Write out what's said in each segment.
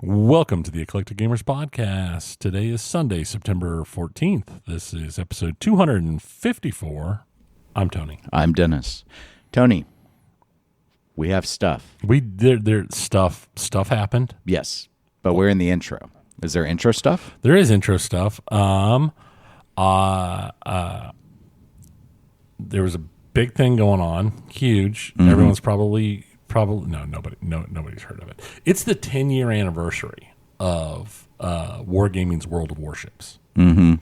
Welcome to the Eclectic Gamers Podcast. Today is Sunday, September 14th. This is episode 254. I'm Tony. I'm Dennis. Tony, we have stuff. Stuff happened. Yes, but we're in the intro. Is there intro stuff? There is intro stuff. There was a big thing going on, huge. Mm-hmm. Everyone's probably nobody's heard of it. It's the 10-year anniversary of Wargaming's World of Warships. Mm-hmm.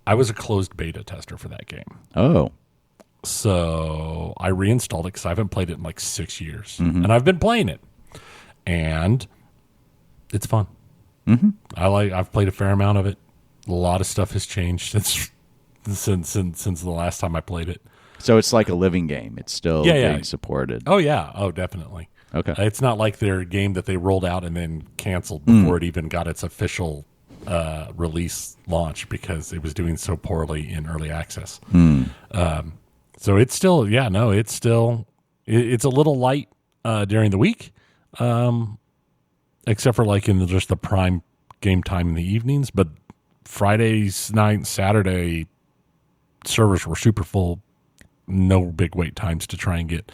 I was a closed beta tester for that game. Oh. So I reinstalled it because I haven't played it in like 6 years. Mm-hmm. And I've been playing it. And it's fun. Mm-hmm. I've played a fair amount of it. A lot of stuff has changed since the last time I played it. So it's like a living game. It's still being supported. Oh, yeah. Oh, definitely. Okay. It's not like their game that they rolled out and then canceled before it even got its official release launch because it was doing so poorly in early access. So it's still, it's a little light during the week, except for like in just the prime game time in the evenings. But Fridays night and Saturday servers were super full. No big wait times to try and get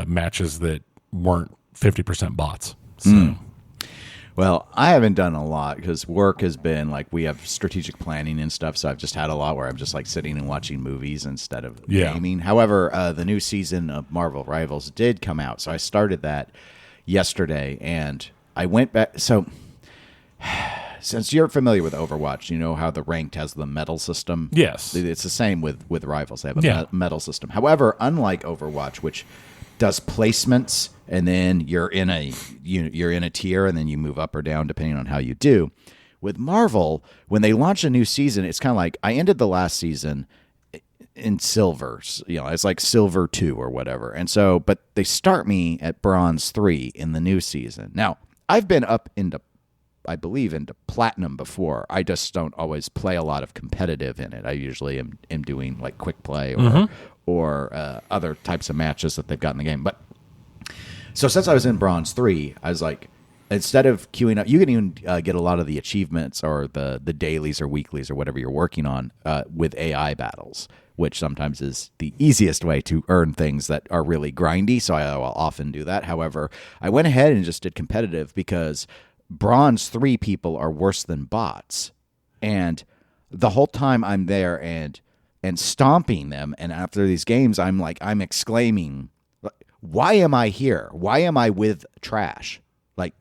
matches that weren't 50% bots. So. Well, I haven't done a lot because work has been like we have strategic planning and stuff. So I've just had a lot where I'm just like sitting and watching movies instead of gaming. However, the new season of Marvel Rivals did come out. So I started that yesterday and I went back. So since you're familiar with Overwatch, you know how the ranked has the medal system? Yes. It's the same with Rivals. They have a medal system. However, unlike Overwatch, which does placements and then you're in a tier and then you move up or down depending on how you do. With Marvel, when they launch a new season, it's kind of like I ended the last season in silver. It's like silver 2 or whatever. And so, but they start me at bronze 3 in the new season. Now, I've been up into platinum before. I just don't always play a lot of competitive in it. I usually am doing like quick play or other types of matches that they've got in the game. But so since I was in bronze 3, I was like, instead of queuing up, you can even get a lot of the achievements or the dailies or weeklies or whatever you're working on with AI battles, which sometimes is the easiest way to earn things that are really grindy. So I will often do that. However, I went ahead and just did competitive because bronze 3 people are worse than bots. And the whole time I'm there and stomping them, and after these games, I'm exclaiming, why am I here? Why am I with trash? Like,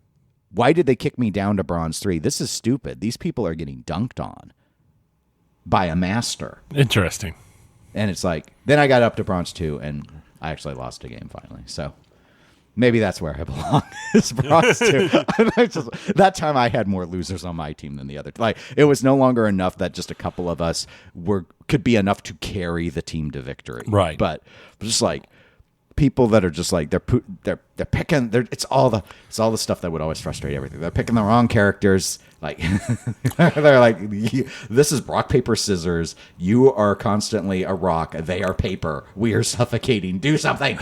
why did they kick me down to bronze 3? This is stupid. These people are getting dunked on by a master. Interesting. And it's like, then I got up to bronze 2, and I actually lost a game finally. So maybe that's where I belong, is bronze 2. That time I had more losers on my team than the other. Like, it was no longer enough that just a couple of us could be enough to carry the team to victory. Right. But just like people that are just like they're picking. It's all the stuff that would always frustrate everything. They're picking the wrong characters. Like they're like, this is rock paper scissors. You are constantly a rock. They are paper. We are suffocating. Do something.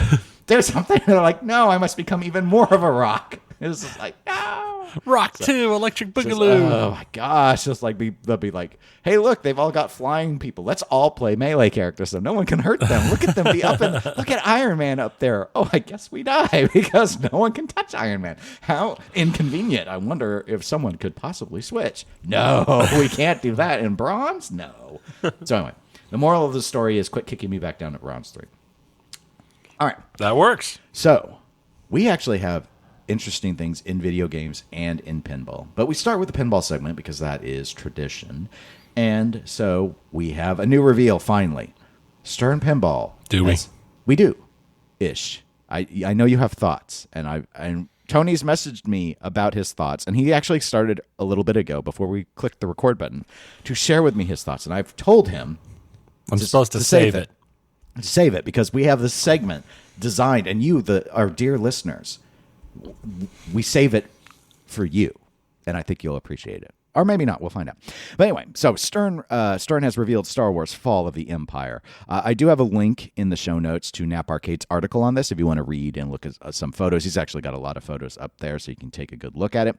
Do something. And they're like, no, I must become even more of a rock. It's just like, no. Rock 2, Electric Boogaloo. Oh my gosh. Just like they'll be like, hey, look, they've all got flying people. Let's all play melee characters so no one can hurt them. Look at them be up and look at Iron Man up there. Oh, I guess we die because no one can touch Iron Man. How inconvenient. I wonder if someone could possibly switch. No, we can't do that in bronze. No. So anyway, the moral of the story is quit kicking me back down to bronze 3. All right. That works. So we actually have interesting things in video games and in pinball. But we start with the pinball segment because that is tradition. And so we have a new reveal finally. Stern Pinball. Do we? We do. Ish. I know you have thoughts. And Tony's messaged me about his thoughts. And he actually started a little bit ago before we clicked the record button to share with me his thoughts. And I've told him I'm supposed to save it. Save it because we have this segment designed, and you, our dear listeners, we save it for you, and I think you'll appreciate it. Or maybe not. We'll find out. But anyway, so Stern has revealed Star Wars Fall of the Empire. I do have a link in the show notes to Nap Arcade's article on this if you want to read and look at some photos. He's actually got a lot of photos up there, so you can take a good look at it.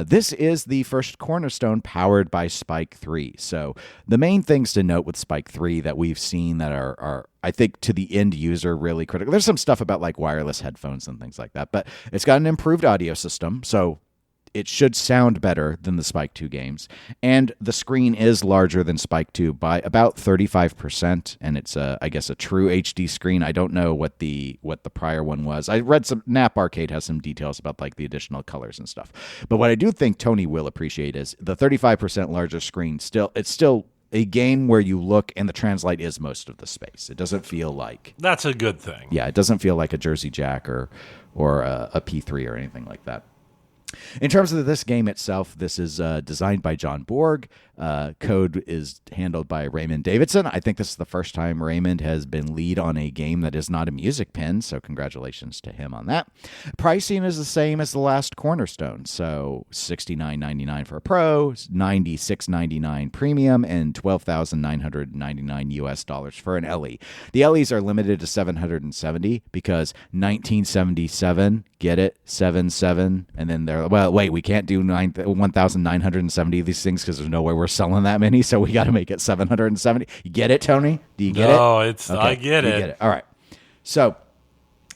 This is the first Cornerstone powered by Spike 3. So the main things to note with Spike 3 that we've seen that are I think, to the end user, really critical. There's some stuff about like wireless headphones and things like that, but it's got an improved audio system, so it should sound better than the Spike 2 games. And the screen is larger than Spike 2 by about 35%, and it's, I guess, a true HD screen. I don't know what the prior one was. I read some, Nap Arcade has some details about like the additional colors and stuff. But what I do think Tony will appreciate is the 35% larger screen. It's still a game where you look and the translite is most of the space. It doesn't feel like... That's a good thing. Yeah, it doesn't feel like a Jersey Jack or a P3 or anything like that. In terms of this game itself, this is designed by John Borg. Code is handled by Raymond Davidson. I think this is the first time Raymond has been lead on a game that is not a music pen, so congratulations to him on that. Pricing is the same as the last Cornerstone, so $69.99 for a Pro, $96.99 Premium, and $12,999 US for an LE. The LEs are limited to 770 because 1977, get it, 77, and then they're, well, wait, we can't do 1,970 of these things because there's no way we're selling that many, so we got to make it 770. You get it, Tony? Do you get it? No, it's okay. I get it. You get it. All right. So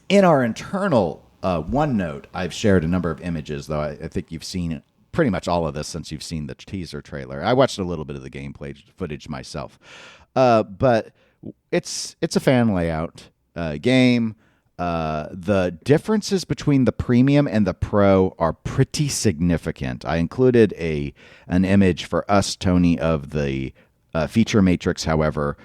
in our internal OneNote, I've shared a number of images, though I think you've seen pretty much all of this since you've seen the teaser trailer. I watched a little bit of the gameplay footage myself. But it's a fan layout game. The differences between the Premium and the Pro are pretty significant. I included an image for us, Tony, of the feature matrix. However,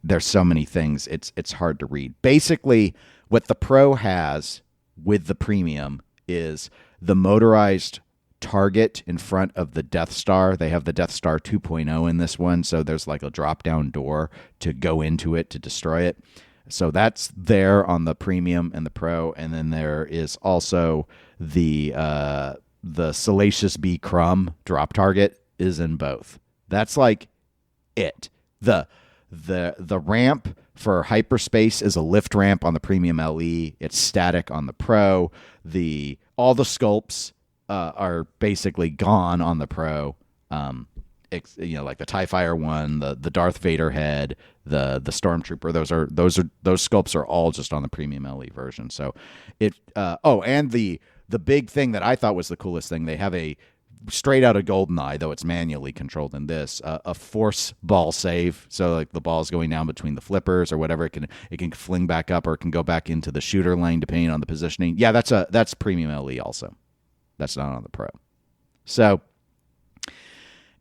there's so many things, it's hard to read. Basically, what the Pro has with the Premium is the motorized target in front of the Death Star. They have the Death Star 2.0 in this one, so there's like a drop-down door to go into it to destroy it. So that's there on the Premium and the Pro, and then there is also the Salacious B. Crumb drop target is in both. That's like it. The ramp for hyperspace is a lift ramp on the Premium LE. It's static on the Pro. All the sculpts are basically gone on the Pro. Like the TIE Fighter one, the Darth Vader head, the Stormtrooper, those sculpts are all just on the Premium LE version. So and the big thing that I thought was the coolest thing, they have a straight out of GoldenEye, though it's manually controlled in this, a force ball save. So like the ball's going down between the flippers or whatever, it can fling back up or it can go back into the shooter lane depending on the positioning. Yeah, that's Premium LE also. That's not on the Pro. So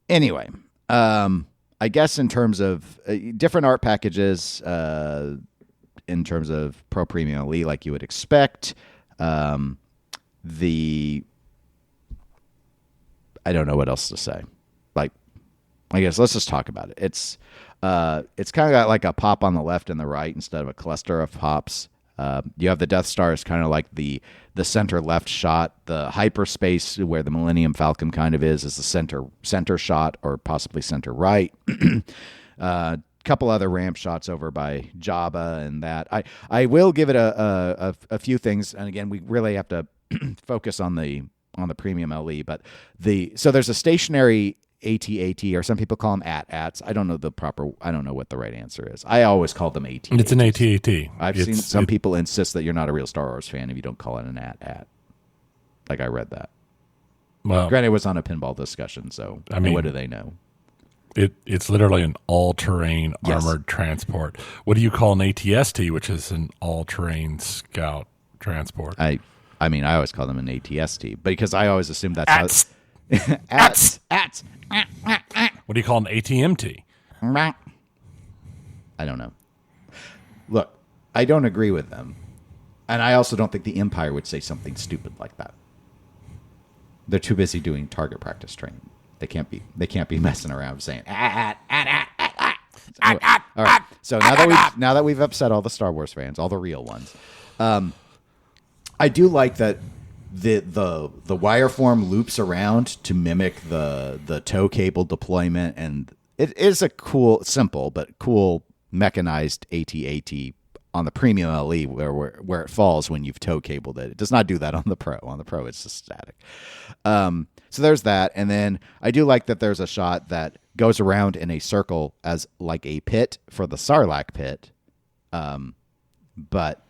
anyway, I guess in terms of different art packages, in terms of Pro Premium LE, like you would expect, I don't know what else to say. Like, I guess let's just talk about it. It's kind of got like a pop on the left and the right instead of a cluster of pops. You have the Death Star is kind of like the center left shot. The hyperspace where the Millennium Falcon kind of is the center shot or possibly center right. Couple other ramp shots over by Jabba and that. I will give it a few things, and again, we really have to focus on the Premium LE. But so there's a stationary AT-AT, or some people call them AT-ATs. I don't know what the right answer is. I always call them AT-ATs. It's an AT-AT. I've seen some people insist that you're not a real Star Wars fan if you don't call it an AT-AT. Like, I read that. Well, granted, it was on a pinball discussion, so what do they know? It's literally an all-terrain armored transport. What do you call an AT-ST, which is an all-terrain scout transport? I always call them an AT-ST, because I always assumed that's ATs. What do you call an ATMT? I don't know. Look, I don't agree with them, and I also don't think the Empire would say something stupid like that. They're too busy doing target practice training. They can't be messing around saying All right. So now that we've upset all the Star Wars fans, all the real ones, I do like that the wireform loops around to mimic the tow cable deployment, and it is a simple but cool mechanized AT-AT on the premium LE where it falls when you've tow cabled it. It does not do that on the Pro. On the Pro, it's just static. So there's that, and then I do like that there's a shot that goes around in a circle as like a pit for the Sarlacc pit, but.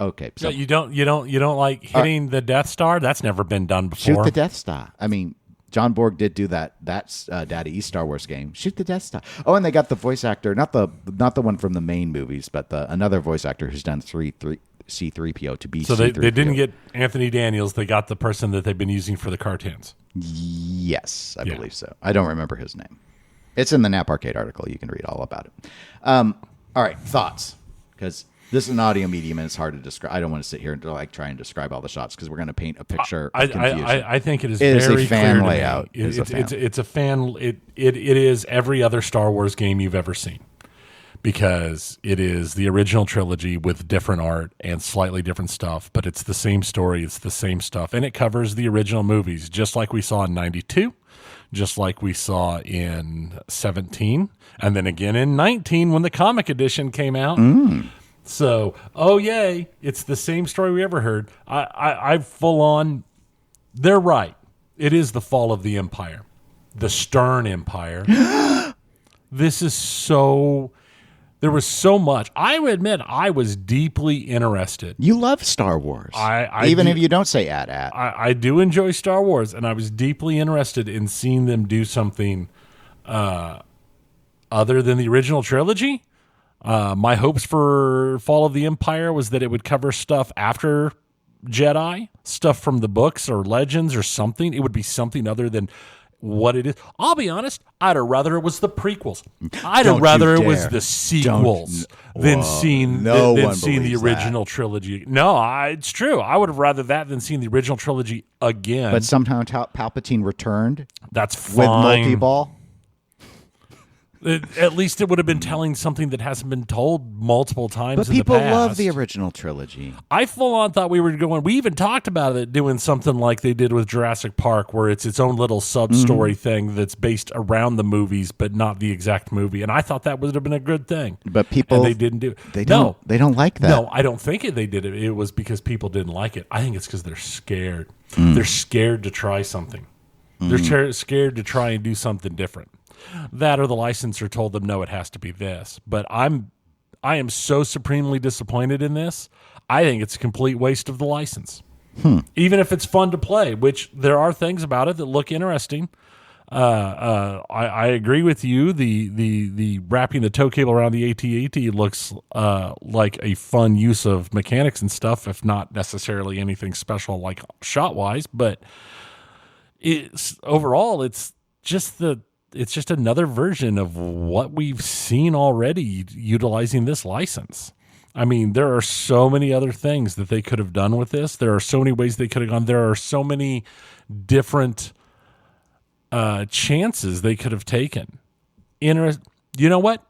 Okay, so you don't like hitting the Death Star? That's never been done before. Shoot the Death Star. I mean, John Borg did do that. That's Daddy East Star Wars game. Shoot the Death Star. Oh, and they got the voice actor, not the one from the main movies, but another voice actor who's done C-3PO to be. So they didn't get Anthony Daniels. They got the person that they've been using for the cartoons. Yes, I believe so. I don't remember his name. It's in the Nap Arcade article. You can read all about it. All right, thoughts, because. This is an audio medium, and it's hard to describe. I don't want to sit here and try and describe all the shots because we're going to paint a picture of confusion. I think it is very a fan layout. It's a fan. It is every other Star Wars game you've ever seen, because it is the original trilogy with different art and slightly different stuff, but it's the same story. It's the same stuff, and it covers the original movies, just like we saw in '92, just like we saw in 17, and then again in 19 when the comic edition came out. So, oh yay, it's the same story we ever heard. I full on, they're right. It is the fall of the Empire, the Stern Empire. This is so, there was so much. I would admit I was deeply interested. You love Star Wars. Even if you don't say at. I do enjoy Star Wars, and I was deeply interested in seeing them do something other than the original trilogy. My hopes for Fall of the Empire was that it would cover stuff after Jedi, stuff from the books or Legends or something. It would be something other than what it is. I'll be honest, I'd have rather it was the prequels. I'd have rather it was the sequels than seeing the original trilogy. No, it's true. I would have rather that than seeing the original trilogy again. But somehow Palpatine returned. That's fine. With multi-ball. At least it would have been telling something that hasn't been told multiple times but in the past. But people love the original trilogy. I full on thought we were going. We even talked about it doing something like they did with Jurassic Park, where it's its own little sub-story thing that's based around the movies, but not the exact movie. And I thought that would have been a good thing. But people, and they didn't do it. They don't like that. No, I don't think they did it. It was because people didn't like it. I think it's because they're scared. They're scared to try something. They're scared to try and do something different. That or the licensor told them, no, it has to be this. But I am so supremely disappointed in this. I think it's a complete waste of the license. Even if it's fun to play, which there are things about it that look interesting. I agree with you. The wrapping the tow cable around the AT-AT looks like a fun use of mechanics and stuff, if not necessarily anything special like shot-wise. But overall, it's just another version of what we've seen already utilizing this license. I mean, there are so many other things that they could have done with this. There are so many ways they could have gone. There are so many different chances they could have taken. You know what?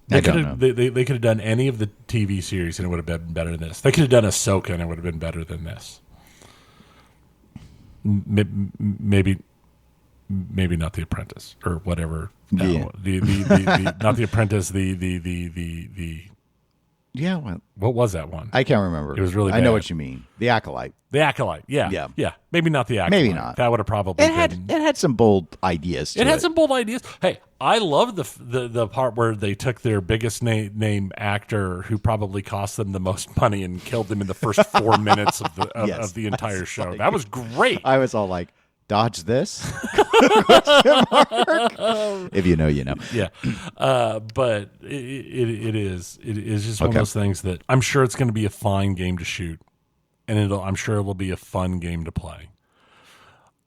They could have done any of the TV series and it would have been better than this. They could have done Ahsoka and it would have been better than this. Maybe not The Apprentice or whatever. No, yeah. the not The Apprentice. Yeah. Well, what was that one? I can't remember. It was really bad. I know what you mean. The Acolyte. The Acolyte. Yeah. Maybe not The Acolyte. Maybe not. That would have probably it had some bold ideas. It had some bold ideas. Hey, I love the part where they took their biggest name actor who probably cost them the most money and killed them in the first 4 minutes of the entire show. That was great. I was all like, dodge this? If you know, you know. Yeah. But it is just one of those things that I'm sure it's going to be a fine game to shoot. And I'm sure it'll be a fun game to play.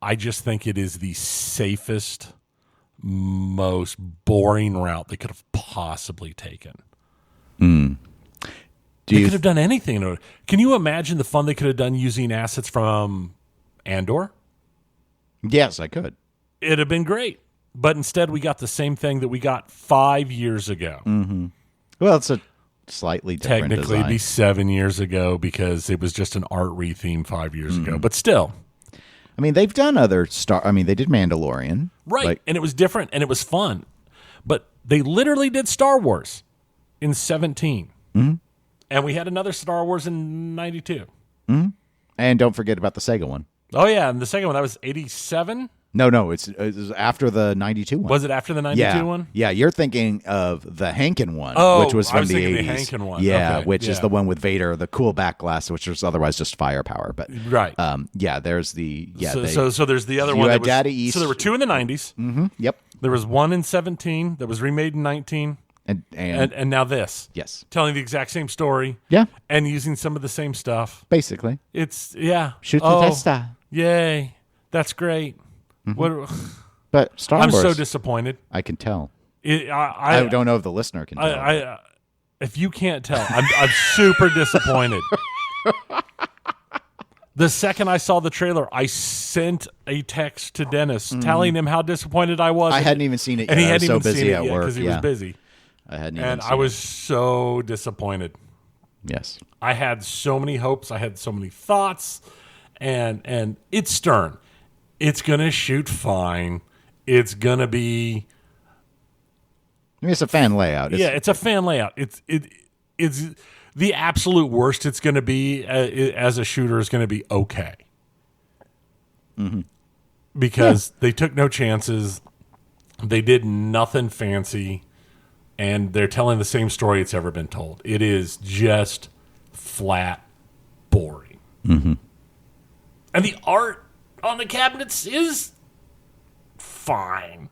I just think it is the safest, most boring route they could have possibly taken. They could have done anything. Can you imagine the fun they could have done using assets from Andor? Yes, I could. It'd have been great. But instead, we got the same thing that we got 5 years ago. Well, it's a slightly different technically design. be 7 years ago because it was just an art retheme 5 years ago. But still, I mean, they've done other they did Mandalorian. right? Like, And it was different and it was fun. But they literally did Star Wars in 17. And we had another Star Wars in 92. and don't forget about the Sega one. Oh, yeah. And the second one, that was 87? No, it was after the 92 one. Was it after the 92 one? Yeah, you're thinking of the Hankin one, Oh, which was I from was the thinking 80s. the Hankin one. Yeah, Okay, which is yeah. the one with Vader, the cool back glass, which was otherwise just firepower. But Right. there's the So there's the other You one. had That was, Daddy East. So there were two in the 90s. Yep, There was one in 17 that was remade in 19. And now this. yes, Telling the exact same story. yeah, And using some of the same stuff. basically It's, yeah. shoot the Oh, testa. yay. That's great. What? But Star I'm Wars, so disappointed. I can tell. I I don't know if the listener can tell. If you can't tell, I'm super disappointed. The second I saw the trailer, I sent a text to Dennis telling him how disappointed I was. I hadn't even seen it yet. and he I was hadn't so even busy seen it at yet work. because he was busy. I hadn't even And seen I was so disappointed. it. Yes. I had so many hopes. I had so many thoughts, and it's Stern. It's gonna shoot fine. It's gonna be I mean, it's a fan layout. it's a fan layout. It's the absolute worst it's gonna be as a shooter is gonna be okay. Because they took no chances. They did nothing fancy, and they're telling the same story it's ever been told. It is just flat boring. And the art on the cabinets is fine.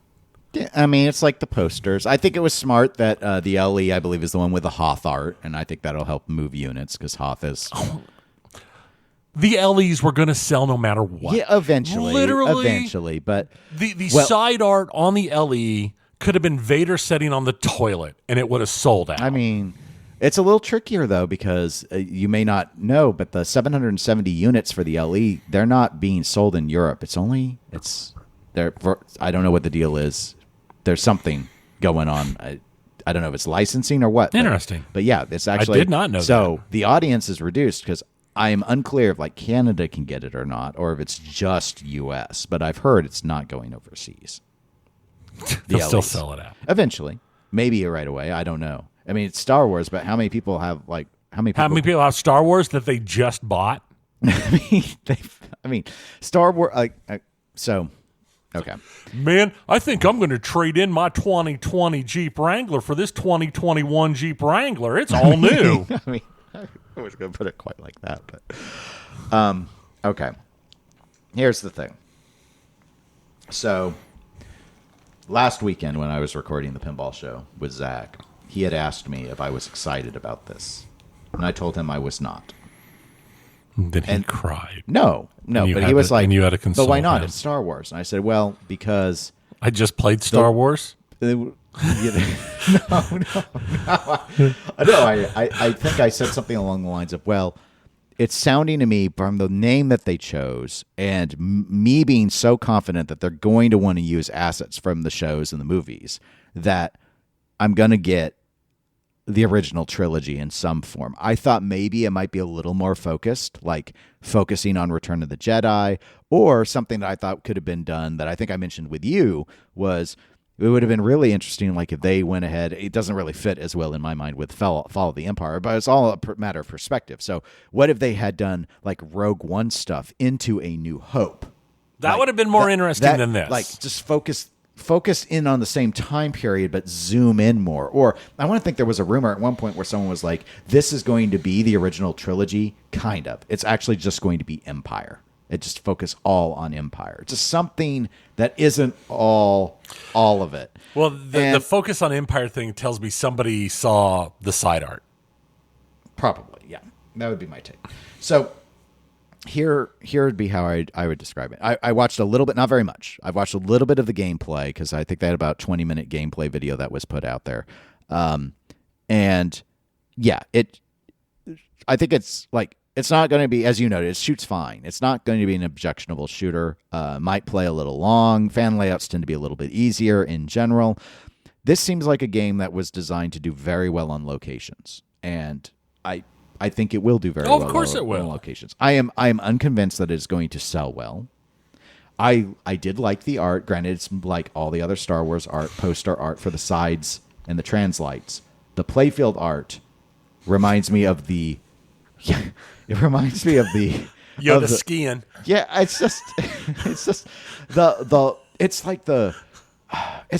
Yeah, I mean, it's like the posters. I think it was smart that the LE, I believe, is the one with the Hoth art, and I think that'll help move units because Hoth is. The LEs were going to sell no matter what. Yeah, eventually. Literally. Eventually, but The side art on the LE could have been Vader sitting on the toilet, and it would have sold out. I mean, it's a little trickier, though, because you may not know, but the 770 units for the LE, they're not being sold in Europe. I don't know what the deal is. There's something going on. I don't know if it's licensing or what. Interesting. But yeah, it's actually. I did not know So the audience is reduced because I am unclear if like Canada can get it or not, or if it's just U.S. But I've heard it's not going overseas. They'll still LEs. sell it out. Eventually, maybe right away. I don't know. I mean, it's Star Wars, but how many people have how many people have Star Wars that they just bought? I mean, Star Wars. Okay. Man, I think I'm going to trade in my 2020 Jeep Wrangler for this 2021 Jeep Wrangler. It's all new. I mean, I was going to put it quite like that, but okay. Here's the thing. So, last weekend when I was recording the pinball show with Zach, he had asked me if I was excited about this, and I told him I was not. Then he cried. No, but he was like, and you had to console but why not? him. It's Star Wars. And I said, well, because I just played Star Wars. No. I think I said something along the lines of, well, it's sounding to me from the name that they chose and me being so confident that they're going to want to use assets from the shows and the movies that I'm going to get the original trilogy in some form. I thought maybe it might be a little more focused, like focusing on Return of the Jedi, or something that I thought could have been done that I think I mentioned with you was it would have been really interesting, like if they went ahead. It doesn't really fit as well in my mind with Fall of the Empire, but it's all a matter of perspective. So what if they had done like Rogue One stuff into A New Hope? That would have been more interesting than this. Like just focus in on the same time period, but zoom in more. Or I want to think there was a rumor at one point where someone was like, this is going to be the original trilogy. Kind of. It's actually just going to be Empire. It just focus all on Empire. Just something that isn't all of it. Well, the focus on Empire thing tells me somebody saw the side art. Probably, yeah. That would be my take. So here would be how I would describe it. I watched a little bit, not very much. I've watched a little bit of the gameplay because I think they had about 20-minute gameplay video that was put out there. And yeah, I think it's like, it's not going to be, as you noted, it shoots fine. It's not going to be an objectionable shooter. Might play a little long. Fan layouts tend to be a little bit easier in general. This seems like a game that was designed to do very well on locations. and I think it will do very well. Of course it will. On locations. I am unconvinced that it is going to sell well. I did like the art. Granted, it's like all the other Star Wars art, poster art for the sides and the translights. The playfield art reminds me of the. Yeah, it reminds me of the Yoda skiing. Yeah, it's just it's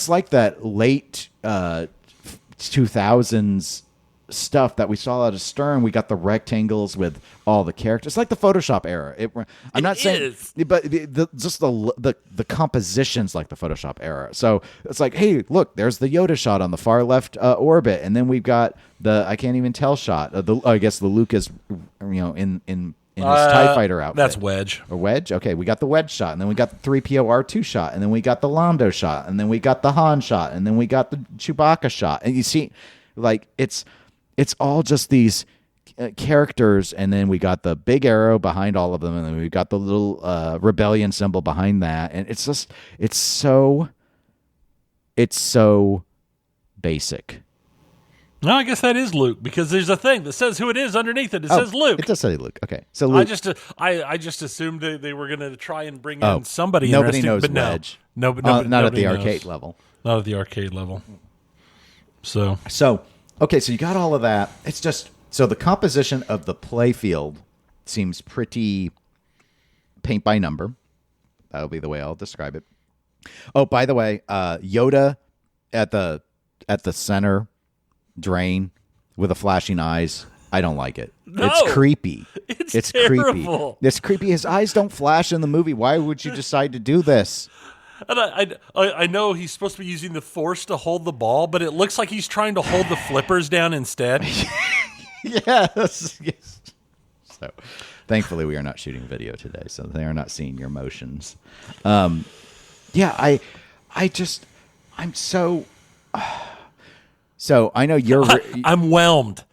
like that late 2000s stuff that we saw out of Stern. We got the rectangles with all the characters. It's like the Photoshop era. I'm not saying, but the compositions like the Photoshop era. So it's like, hey, look, there's the Yoda shot on the far left orbit, and then we've got the I can't even tell shot. I guess the Luke is, in his TIE fighter outfit. That's Wedge. Or Wedge? Okay, we got the Wedge shot, and then we got the 3PO R2 shot, and then we got the Lando shot, and then we got the Han shot, and then we got the Chewbacca shot. And you see, like, it's all just these characters, and then we got the big arrow behind all of them, and then we got the little rebellion symbol behind that, and it's so basic. No, I guess that is Luke, because there's a thing that says who it is underneath it. It says Luke. It does say Luke. Okay, so Luke. I just assumed they were going to try and bring in somebody. Nobody knows but Wedge. No, not at the arcade level. Not at the arcade level. So okay, so you got all of that. It's just so the composition of the playfield seems pretty paint by number. That'll be the way I'll describe it. Oh, by the way, Yoda at the center drain with the flashing eyes. I don't like it. No, it's creepy. It's creepy. terrible. It's creepy. His eyes don't flash in the movie. Why would you decide to do this? And I know he's supposed to be using the Force to hold the ball, but it looks like he's trying to hold the flippers down instead. Yes. So, thankfully, we are not shooting video today, so they are not seeing your motions. I'm so. So I know you're. I'm whelmed.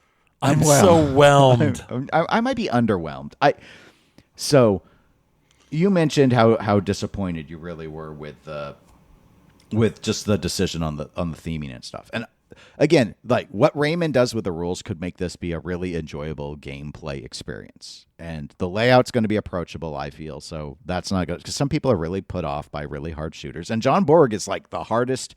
I'm so whelmed. I might be underwhelmed. So you mentioned how disappointed you really were with just the decision on the theming and stuff. And again, like what Raymond does with the rules could make this be a really enjoyable gameplay experience. And the layout's going to be approachable, I feel. So that's not good because some people are really put off by really hard shooters. And John Borg is like the hardest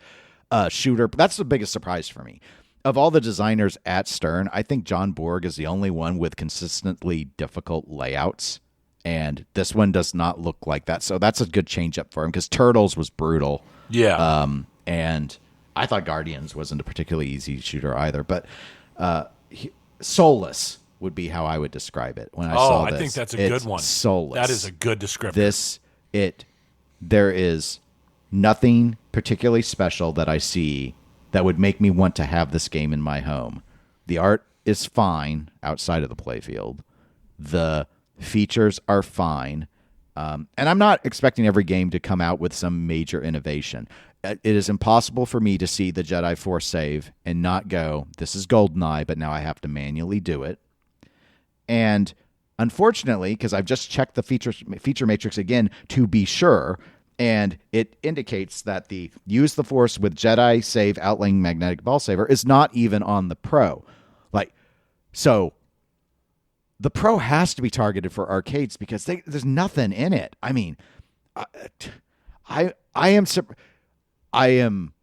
shooter. That's the biggest surprise for me. Of all the designers at Stern, I think John Borg is the only one with consistently difficult layouts. And this one does not look like that. So that's a good change up for him because Turtles was brutal. Yeah. And I thought Guardians wasn't a particularly easy shooter either. But soulless would be how I would describe it when I saw this. I think that's a good one. Soulless. That is a good descriptor. There is nothing particularly special that I see that would make me want to have this game in my home. The art is fine outside of the playfield. The features are fine. And I'm not expecting every game to come out with some major innovation. It is impossible for me to see the Jedi Force save and not go, this is GoldenEye, but now I have to manually do it. And unfortunately, because I've just checked the feature matrix again to be sure, and it indicates that the use the Force with Jedi save outlaying magnetic ball saver is not even on the Pro. So the Pro has to be targeted for arcades because there's nothing in it. I mean, I am.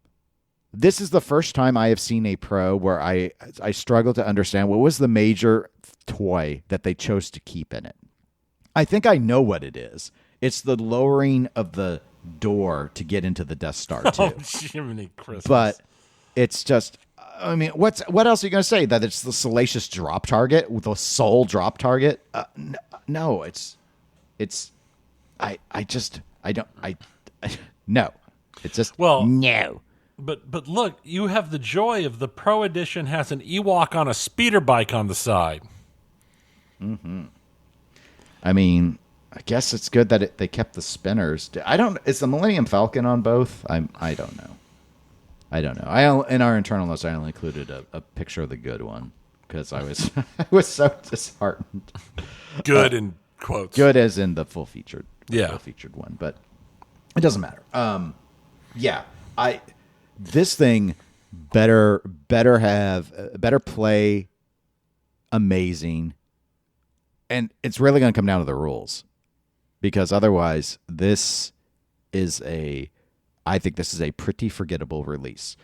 This is the first time I have seen a Pro where I struggle to understand what was the major toy that they chose to keep in it. I think I know what it is. It's the lowering of the door to get into the Death Star too. Oh, Jiminy Christmas. But it's just, I mean, what else are you going to say? That it's the salacious drop target with the sole drop target? No, no. But look, you have the joy of the Pro Edition has an Ewok on a speeder bike on the side. Mm-hmm. I mean, I guess it's good that they kept the spinners. Is the Millennium Falcon on both? I don't know. In our internal notes, I only included a picture of the good one because I was so disheartened. Good in quotes. Good as in the full featured one, but it doesn't matter. This thing better play amazing. And it's really going to come down to the rules, because otherwise I think this is a pretty forgettable release.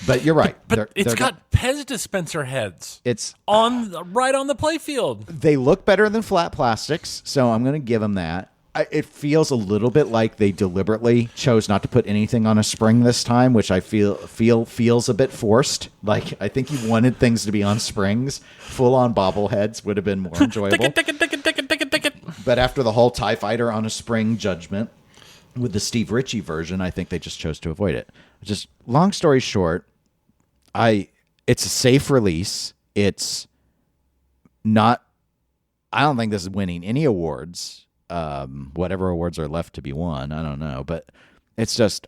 But you're right. But it's got Pez dispenser heads. It's right on the playfield. They look better than flat plastics, so I'm going to give them that. It feels a little bit like they deliberately chose not to put anything on a spring this time, which I feel feels a bit forced. Like, I think he wanted things to be on springs. Full-on bobbleheads would have been more enjoyable. But after the whole TIE Fighter on a spring judgment with the Steve Ritchie version, I think they just chose to avoid it. Just long story short, it's a safe release. It's not. I don't think this is winning any awards. Whatever awards are left to be won, I don't know. But it's just,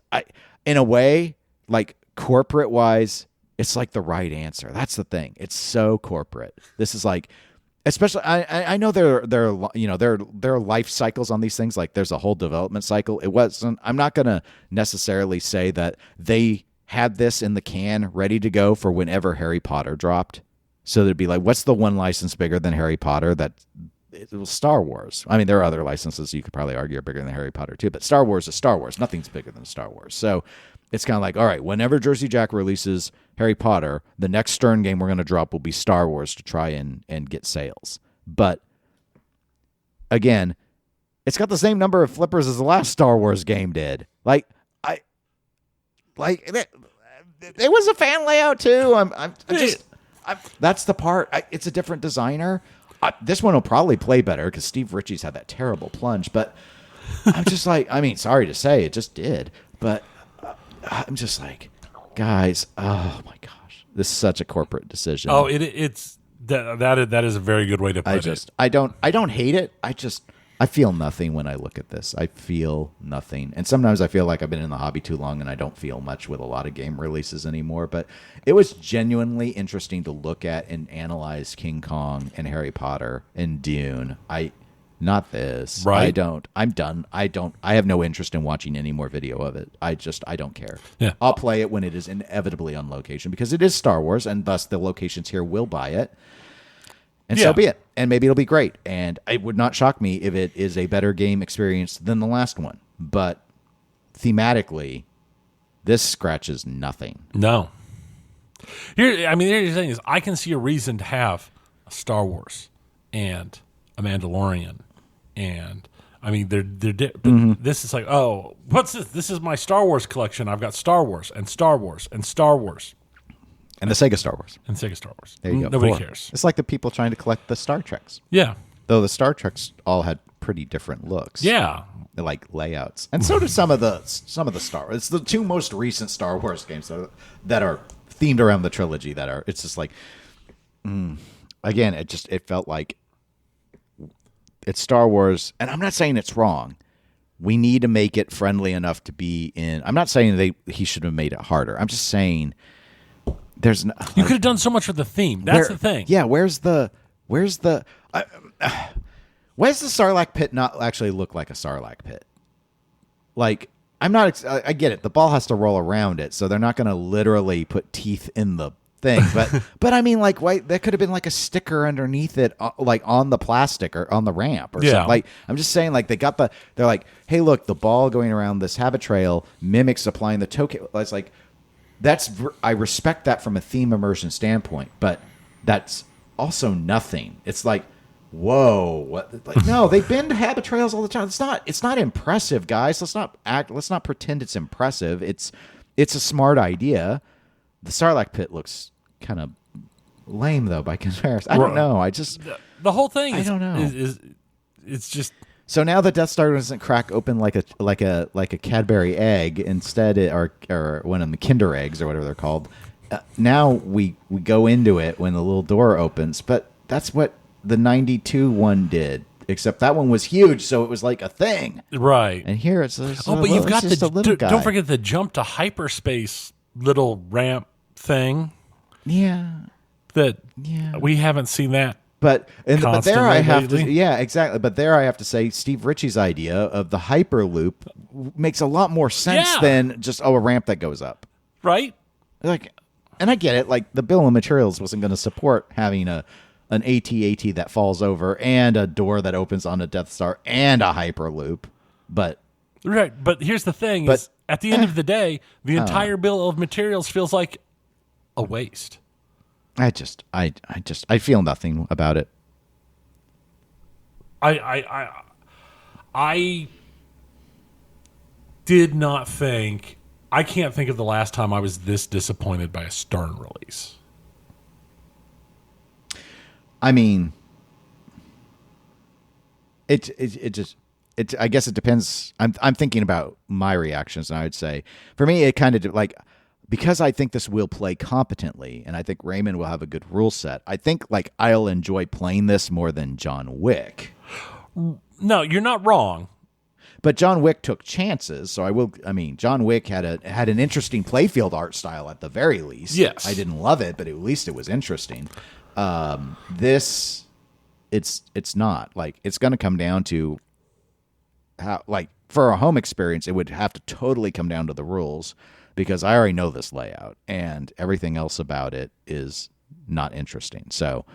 in a way, like corporate wise, it's like the right answer. That's the thing. It's so corporate. This is like, especially, I know there are life cycles on these things. Like there's a whole development cycle. It wasn't. I'm not gonna necessarily say that they had this in the can ready to go for whenever Harry Potter dropped. So they'd be like, what's the one license bigger than Harry Potter? It was Star Wars. I mean, there are other licenses you could probably argue are bigger than Harry Potter too, but Star Wars is Star Wars. Nothing's bigger than Star Wars. So it's kind of like, all right, whenever Jersey Jack releases Harry Potter, the next Stern game we're going to drop will be Star Wars to try and get sales. But again, it's got the same number of flippers as the last Star Wars game did. It was a fan layout too. That's the part. It's a different designer. This one will probably play better because Steve Ritchie's had that terrible plunge. But I'm just like, I mean, sorry to say, it just did. But I'm just like, guys, oh my gosh, this is such a corporate decision. Oh, it's that is a very good way to put it. I don't hate it. I feel nothing when I look at this. I feel nothing. And sometimes I feel like I've been in the hobby too long and I don't feel much with a lot of game releases anymore. But it was genuinely interesting to look at and analyze King Kong and Harry Potter and Dune. Not this. Right. I'm done. I have no interest in watching any more video of it. I don't care. Yeah. I'll play it when it is inevitably on location because it is Star Wars and thus the locations here will buy it. And so be it. And maybe it'll be great. And it would not shock me if it is a better game experience than the last one. But thematically, this scratches nothing. No. Here's the thing is, I can see a reason to have a Star Wars and a Mandalorian. And, I mean, they're this is like, oh, what's this? This is my Star Wars collection. I've got Star Wars and Star Wars and Star Wars. And the Sega Star Wars. And Sega Star Wars. There you go. Nobody cares. It's like the people trying to collect the Star Treks. Yeah. Though the Star Treks all had pretty different looks. Yeah. They're like layouts. And so do some of the Star Wars. It's the two most recent Star Wars games that are themed around the trilogy it's just like, again, it felt like it's Star Wars. And I'm not saying it's wrong. We need to make it friendly enough to be in. I'm not saying he should have made it harder. I'm just saying you could have done so much with the theme. That's the thing. Yeah, where's the Sarlacc pit not actually look like a Sarlacc pit? Like, I get it. The ball has to roll around it, so they're not going to literally put teeth in the thing. But I mean, like, why, that could have been like a sticker underneath it, like on the plastic or on the ramp or something. Like, I'm just saying, like, they're like, hey, look, the ball going around this habit trail mimics applying the token. It's like, I respect that from a theme immersion standpoint, but that's also nothing. It's like, whoa, what? Like, no, they bend habit trails all the time. It's not impressive, guys. Let's not pretend it's impressive. It's a smart idea. The Sarlacc pit looks kind of lame though by comparison. I don't know. The whole thing I don't know. It's just. So now the Death Star doesn't crack open like a Cadbury egg instead, or one of the Kinder eggs or whatever they're called. Now we go into it when the little door opens, but that's what the 92 one did. Except that one was huge, so it was like a thing, right? And here it's but you've got the little guy. Don't forget the jump to hyperspace little ramp thing. Yeah, we haven't seen that. But there I have to, yeah, exactly. But there I have to say, Steve Ritchie's idea of the Hyperloop makes a lot more sense than just a ramp that goes up, right? Like, and I get it. Like, the bill of materials wasn't going to support having a an AT-AT that falls over and a door that opens on a Death Star and a Hyperloop. But here's the thing: is at the end of the day, the entire bill of materials feels like a waste. I feel nothing about it. I did not think. I can't think of the last time I was this disappointed by a Stern release. I mean, I guess it depends. I'm thinking about my reactions, and I would say for me, it kind of like, because I think this will play competently, and I think Raymond will have a good rule set. I think like I'll enjoy playing this more than John Wick. No, you're not wrong. But John Wick took chances, so John Wick had an interesting playfield art style at the very least. Yes. I didn't love it, but at least it was interesting. This, it's not. Like, it's going to come down to how, like, for a home experience, it would have to totally come down to the rules, because I already know this layout, and everything else about it is not interesting. So,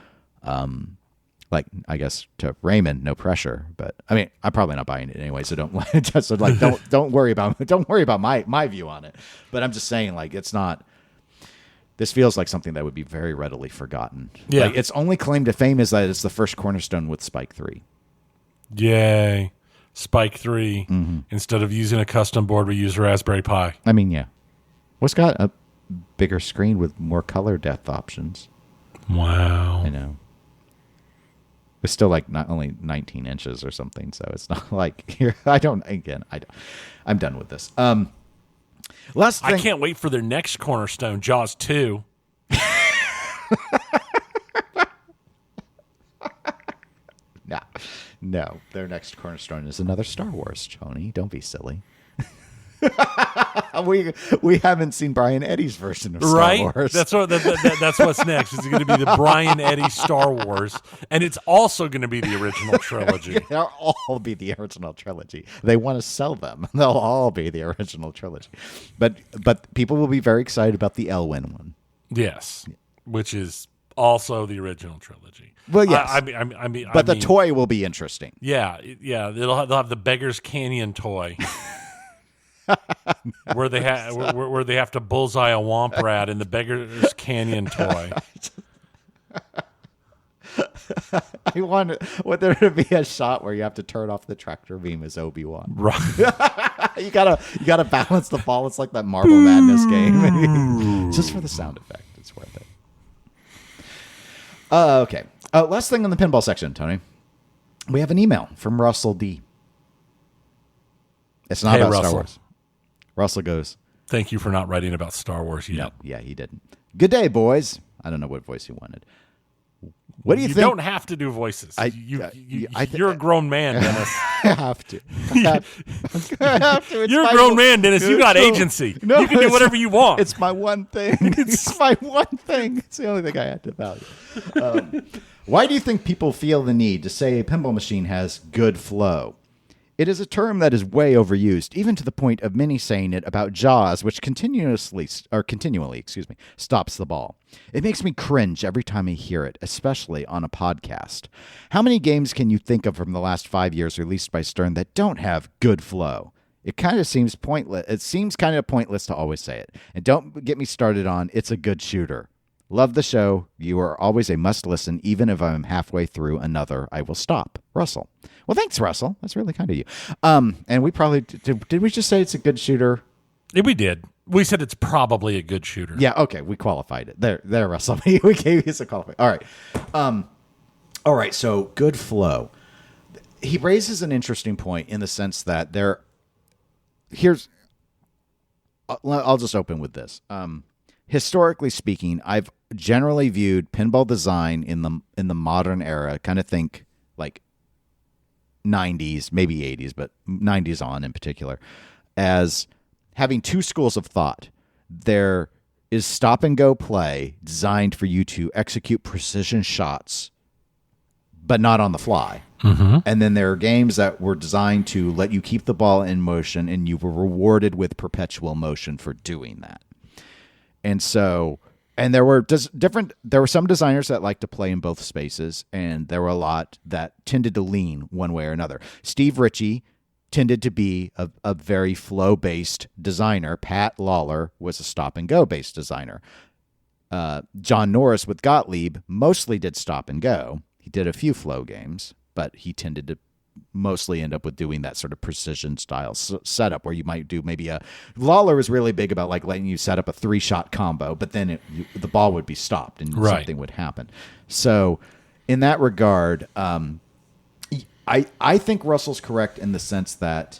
like, I guess to Raymond, no pressure, but I mean, I'm probably not buying it anyway, so don't worry about my view on it. But I'm just saying, like, it's not. This feels like something that would be very readily forgotten. Yeah, like, its only claim to fame is that it's the first cornerstone with Spike 3. Yay, Spike 3. Mm-hmm. Instead of using a custom board, we use Raspberry Pi. I mean, yeah, what's got a bigger screen with more color depth options? Wow, I know. It's still like not only 19 inches or something, so it's not like here. I'm done with this. Last thing, I can't wait for their next cornerstone, Jaws 2. No, their next cornerstone is another Star Wars, Tony. Don't be silly. we haven't seen Brian Eddy's version of Star Wars. That's what's next. It's going to be the Brian Eddy Star Wars, and it's also going to be the original trilogy. They'll all be the original trilogy. They want to sell them. They'll all be the original trilogy. But people will be very excited about the Elwyn one. Yes, which is also the original trilogy. Well, yes. But the toy will be interesting. Yeah. They'll have the Beggar's Canyon toy. where they have to bullseye a womp rat in the Beggar's Canyon toy. I want there to be a shot where you have to turn off the tractor beam as Obi-Wan. Right. you gotta balance the ball. It's like that Marble Madness game. Just for the sound effect, it's worth it. Okay. Last thing on the pinball section, Tony. We have an email from Russell D. It's not about Star Wars. Russell goes, "Thank you for not writing about Star Wars yet." No, yeah, he didn't. Good day, boys. I don't know what voice he wanted. What do you think? You don't have to do voices. You're a grown man, Dennis. I have to. You're a grown man, Dennis. You got agency. No, you can do whatever you want. It's my one thing. It's my one thing. It's the only thing I had to value. Why do you think people feel the need to say a pinball machine has good flow? It is a term that is way overused, even to the point of many saying it about Jaws, which continually stops the ball. It makes me cringe every time I hear it, especially on a podcast. How many games can you think of from the last 5 years released by Stern that don't have good flow? It kind of seems pointless. It seems kind of pointless to always say it. And don't get me started on It's a Good Shooter. Love the show. You are always a must listen. Even if I'm halfway through another, I will stop. Russell. Well, thanks, Russell. That's really kind of you. And we probably did we just say it's a good shooter? We did. We said it's probably a good shooter. Yeah. Okay. We qualified it. There, Russell. We gave you a qualifier. All right. All right. So good flow. He raises an interesting point in the sense that I'll just open with this. Historically speaking, I've generally viewed pinball design in the modern era, kind of think like 90s, maybe 80s, but 90s on in particular, as having two schools of thought. There is stop and go play designed for you to execute precision shots, but not on the fly. Mm-hmm. And then there are games that were designed to let you keep the ball in motion, and you were rewarded with perpetual motion for doing that. And so And there were some designers that liked to play in both spaces, and there were a lot that tended to lean one way or another. Steve Ritchie tended to be a very flow-based designer. Pat Lawler was a stop-and-go based designer. John Norris with Gottlieb mostly did stop-and-go. He did a few flow games, but he tended to mostly end up with doing that sort of precision style setup where you might do maybe Lawler was really big about like letting you set up a 3-shot combo, but then the ball would be stopped and something would happen. So in that regard, I think Russell's correct in the sense that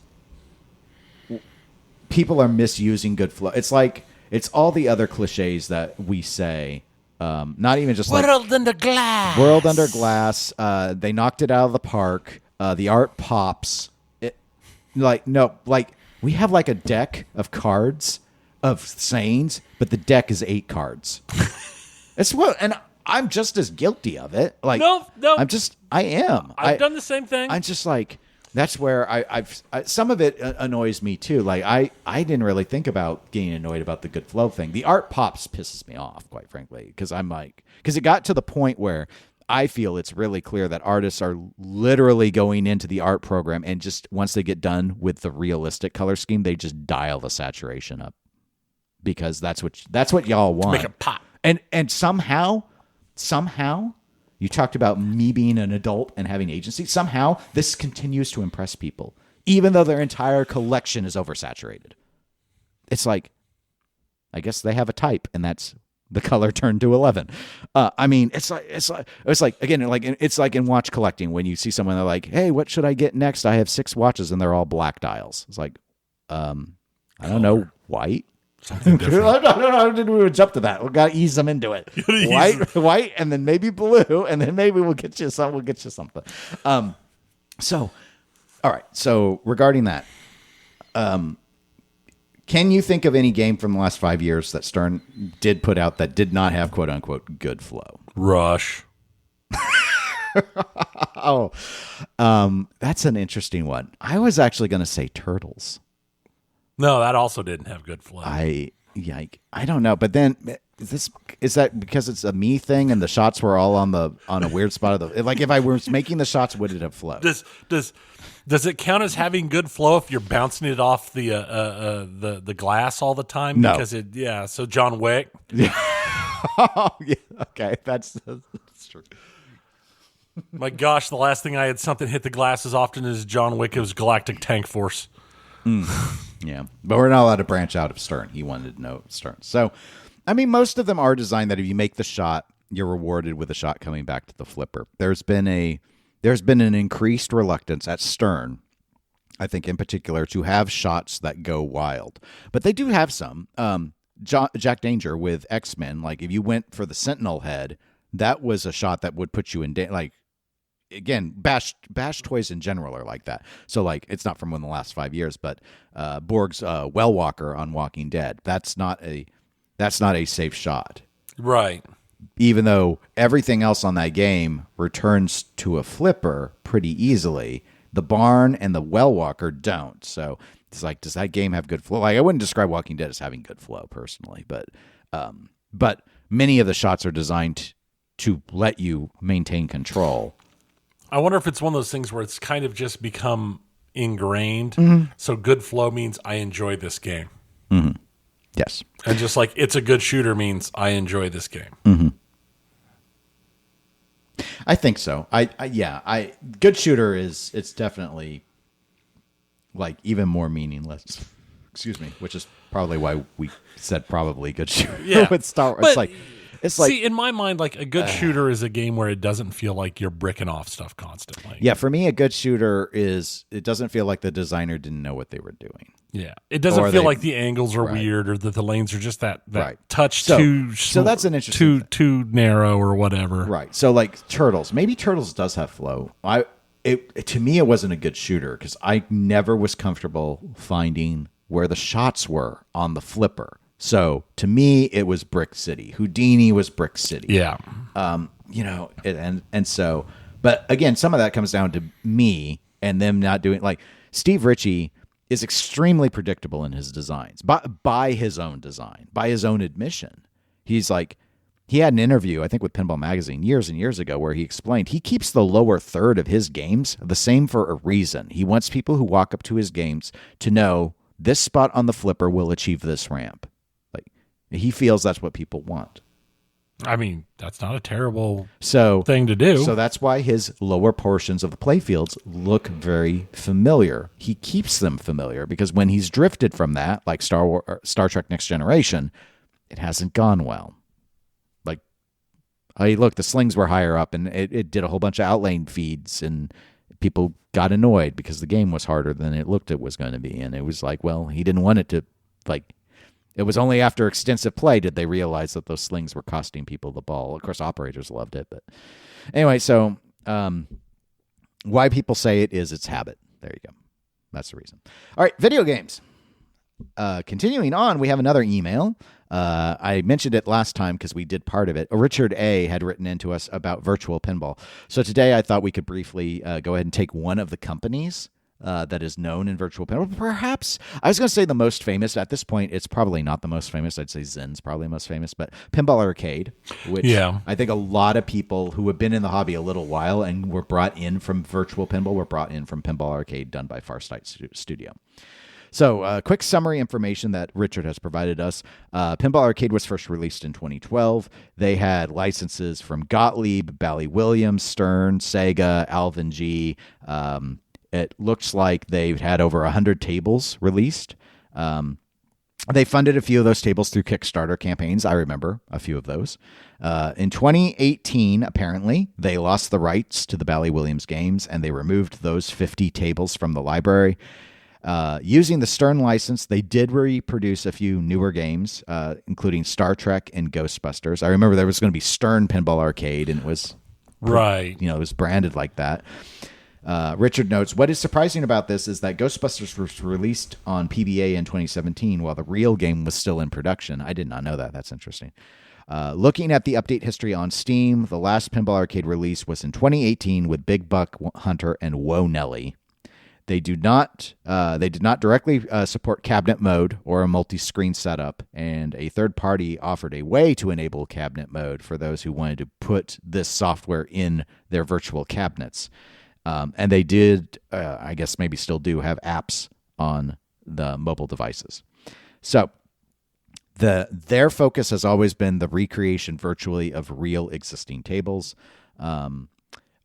people are misusing good flow. It's like, it's all the other cliches that we say, not even just like World Under Glass. World Under Glass. They knocked it out of the park. The art pops. We have like a deck of cards of sayings, but the deck is 8 cards. And I'm just as guilty of it. Like, no, I am. I've done the same thing. I'm just like, that's where I've some of it annoys me too. Like I didn't really think about getting annoyed about the good flow thing. The art pops pisses me off, quite frankly, because it got to the point where I feel it's really clear that artists are literally going into the art program and just once they get done with the realistic color scheme, they just dial the saturation up because that's what y'all want. Make it pop. And somehow, you talked about me being an adult and having agency. Somehow, this continues to impress people, even though their entire collection is oversaturated. It's like, I guess they have a type, and that's the color turned to 11. I mean, it's like in watch collecting when you see someone they're like, hey, what should I get next? I have 6 watches and they're all black dials. It's like, I don't know, white. Something different. No, didn't we jump to that? We got to ease them into it. White, and then maybe blue, and then maybe we'll get you something. So, all right. So regarding that, can you think of any game from the last 5 years that Stern did put out that did not have "quote unquote" good flow? Rush. That's an interesting one. I was actually going to say Turtles. No, that also didn't have good flow. I don't know, but then is that because it's a me thing and the shots were all on a weird spot of the like if I was making the shots, would it have flowed? Does it count as having good flow if you're bouncing it off the glass all the time? No. Because so John Wick. Yeah. Yeah. Okay, that's true. My gosh, the last thing I had something hit the glass as often as John Wick, it was Galactic Tank Force. Yeah, but we're not allowed to branch out of Stern. He wanted to know Stern. So, I mean, most of them are designed that if you make the shot, you're rewarded with a shot coming back to the flipper. There's been an increased reluctance at Stern, I think in particular, to have shots that go wild. But they do have some. Jack Danger with X-Men, like if you went for the Sentinel head, that was a shot that would put you in like. Again, bash toys in general are like that. So, like, it's not from in the last 5 years, but Borg's Well Walker on Walking Dead. That's not a safe shot, right? Even though everything else on that game returns to a flipper pretty easily, the Barn and the Well Walker don't. So it's like, does that game have good flow? Like, I wouldn't describe Walking Dead as having good flow personally, but many of the shots are designed to let you maintain control. I wonder if it's one of those things where it's kind of just become ingrained. Mm-hmm. So good flow means I enjoy this game. Mm-hmm. Yes. And just like it's a good shooter means I enjoy this game. Mm-hmm. I think so. Good shooter it's definitely like even more meaningless. Excuse me, which is probably why we said probably good shooter. Yeah. With Star Wars. It's like, see, in my mind, like a good shooter is a game where it doesn't feel like you're bricking off stuff constantly. Yeah, for me, a good shooter it doesn't feel like the designer didn't know what they were doing. Yeah, it doesn't feel like the angles are weird or that the lanes are just that touch so that's an interesting too narrow or whatever. Right. So like Turtles, maybe Turtles does have flow. To me, it wasn't a good shooter because I never was comfortable finding where the shots were on the flipper. So to me, it was Brick City. Houdini was Brick City. Yeah. So, but again, some of that comes down to me and them not doing like Steve Ritchie is extremely predictable in his designs by his own design, by his own admission. He's like, he had an interview, I think, with Pinball Magazine years and years ago, where he explained he keeps the lower third of his games the same for a reason. He wants people who walk up to his games to know this spot on the flipper will achieve this ramp. Like, he feels that's what people want. I mean, that's not a terrible thing to do. So that's why his lower portions of the playfields look very familiar. He keeps them familiar because when he's drifted from that, like Star Trek Next Generation, it hasn't gone well. Look, the slings were higher up, and it did a whole bunch of outlane feeds, and people got annoyed because the game was harder than it looked it was going to be. And it was like, well, he didn't want it to, it was only after extensive play did they realize that those slings were costing people the ball. Of course, operators loved it. But anyway, so why people say it is its habit. There you go. That's the reason. All right, video games. Continuing on, we have another email. I mentioned it last time because we did part of it. Richard A. had written into us about virtual pinball. So today I thought we could briefly go ahead and take one of the companies that is known in virtual pinball. Perhaps, I was going to say the most famous. At this point, it's probably not the most famous. I'd say Zen's probably the most famous. But Pinball Arcade, which I think a lot of people who have been in the hobby a little while and were brought in from virtual pinball were brought in from Pinball Arcade done by Farsight Studio. So, quick summary information that Richard has provided us. Pinball Arcade was first released in 2012. They had licenses from Gottlieb, Bally Williams, Stern, Sega, Alvin G. It looks like they've had over 100 tables released. They funded a few of those tables through Kickstarter campaigns. I remember a few of those. In 2018, apparently, they lost the rights to the Bally Williams games, and they removed those 50 tables from the library. Using the Stern license, they did reproduce a few newer games, including Star Trek and Ghostbusters. I remember there was going to be Stern Pinball Arcade, and it was it was branded like that. Richard notes, what is surprising about this is that Ghostbusters was released on PBA in 2017 while the real game was still in production. I did not know that. That's interesting. Looking at the update history on Steam, the last Pinball Arcade release was in 2018 with Big Buck Hunter and Whoa Nelly. They did not directly support cabinet mode or a multi-screen setup, and a third party offered a way to enable cabinet mode for those who wanted to put this software in their virtual cabinets. And they did, I guess maybe still do, have apps on the mobile devices. So their focus has always been the recreation virtually of real existing tables.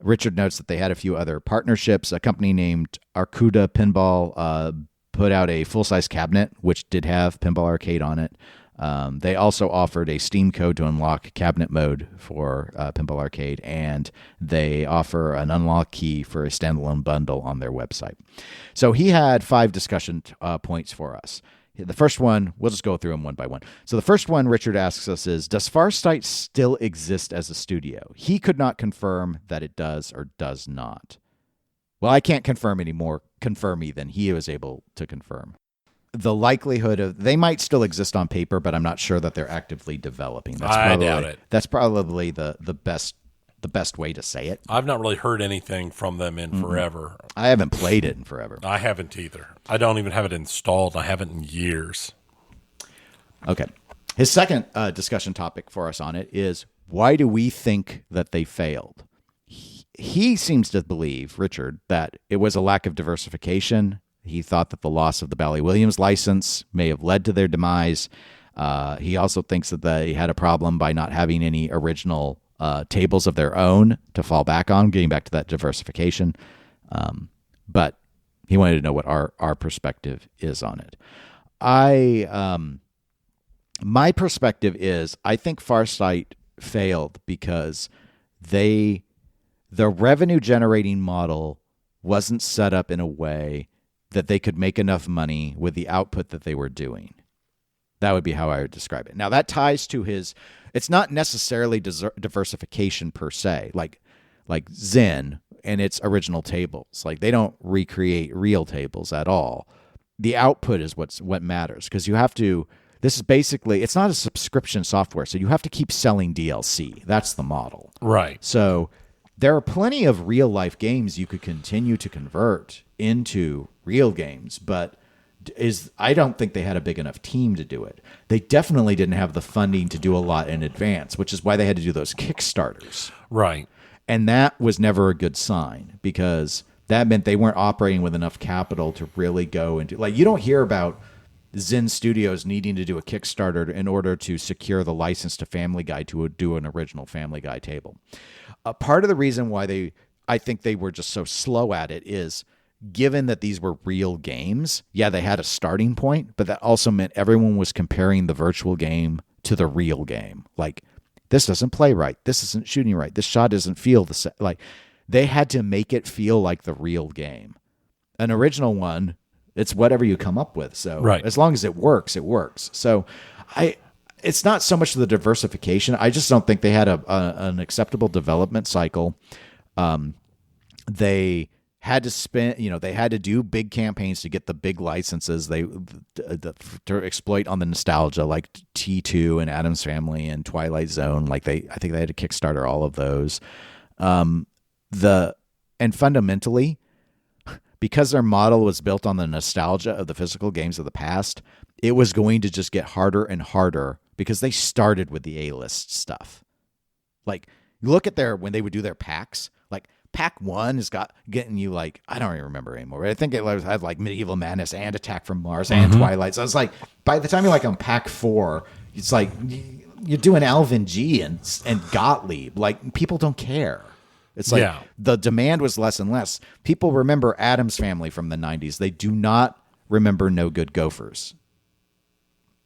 Richard notes that they had a few other partnerships. A company named Arcuda Pinball put out a full-size cabinet, which did have Pinball Arcade on it. They also offered a Steam code to unlock cabinet mode for Pinball Arcade, and they offer an unlock key for a standalone bundle on their website. So he had 5 discussion points for us. The first one, we'll just go through them one by one. So the first one Richard asks us is, does Farsight still exist as a studio? He could not confirm that it does or does not. Well, I can't confirm any more confirm-y than he was able to confirm. The likelihood of they might still exist on paper, but I'm not sure that they're actively developing. I doubt it. That's probably the best way to say it. I've not really heard anything from them in forever. I haven't played it in forever. I haven't either. I don't even have it installed. I haven't in years. Okay. His second discussion topic for us on it is, why do we think that they failed? He seems to believe, Richard, that it was a lack of diversification. He thought that the loss of the Bally Williams license may have led to their demise. He also thinks that they had a problem by not having any original tables of their own to fall back on, getting back to that diversification. But he wanted to know what our perspective is on it. My perspective is, I think Farsight failed because the revenue generating model wasn't set up in a way that they could make enough money with the output that they were doing. That would be how I would describe it. Now, that ties to it's not necessarily diversification per se, like Zen and its original tables. Like, they don't recreate real tables at all. The output is what matters, because you have to, this is basically, it's not a subscription software, so you have to keep selling DLC. That's the model. Right. So there are plenty of real life games you could continue to convert into real games, but I don't think they had a big enough team to do it. They definitely didn't have the funding to do a lot in advance, which is why they had to do those Kickstarters. Right. And that was never a good sign, because that meant they weren't operating with enough capital to really go into, like, you don't hear about Zen Studios needing to do a Kickstarter in order to secure the license to Family Guy to do an original Family Guy table. Part of the reason why I think they were just so slow at it is, given that these were real games, yeah, they had a starting point, but that also meant everyone was comparing the virtual game to the real game. Like, this doesn't play right. This isn't shooting right. This shot doesn't feel the same. Like, they had to make it feel like the real game. An original one, it's whatever you come up with. So as long as it works, it works. So it's not so much the diversification. I just don't think they had an acceptable development cycle. They had to spend, they had to do big campaigns to get the big licenses to exploit on the nostalgia, like T2 and Addams Family and Twilight Zone. I think they had to Kickstarter all of those. And fundamentally, because their model was built on the nostalgia of the physical games of the past, it was going to just get harder and harder because they started with the A-list stuff. Like, look at when they would do their packs, like, Pack 1 is getting you, like, I don't even remember anymore. I think it had like Medieval Madness and Attack from Mars and Twilight. So it's like, by the time you're like on Pack 4, it's like you're doing Alvin G and Gottlieb. Like, people don't care. It's like the demand was less and less. People remember Addams Family from the 90s. They do not remember No Good Gophers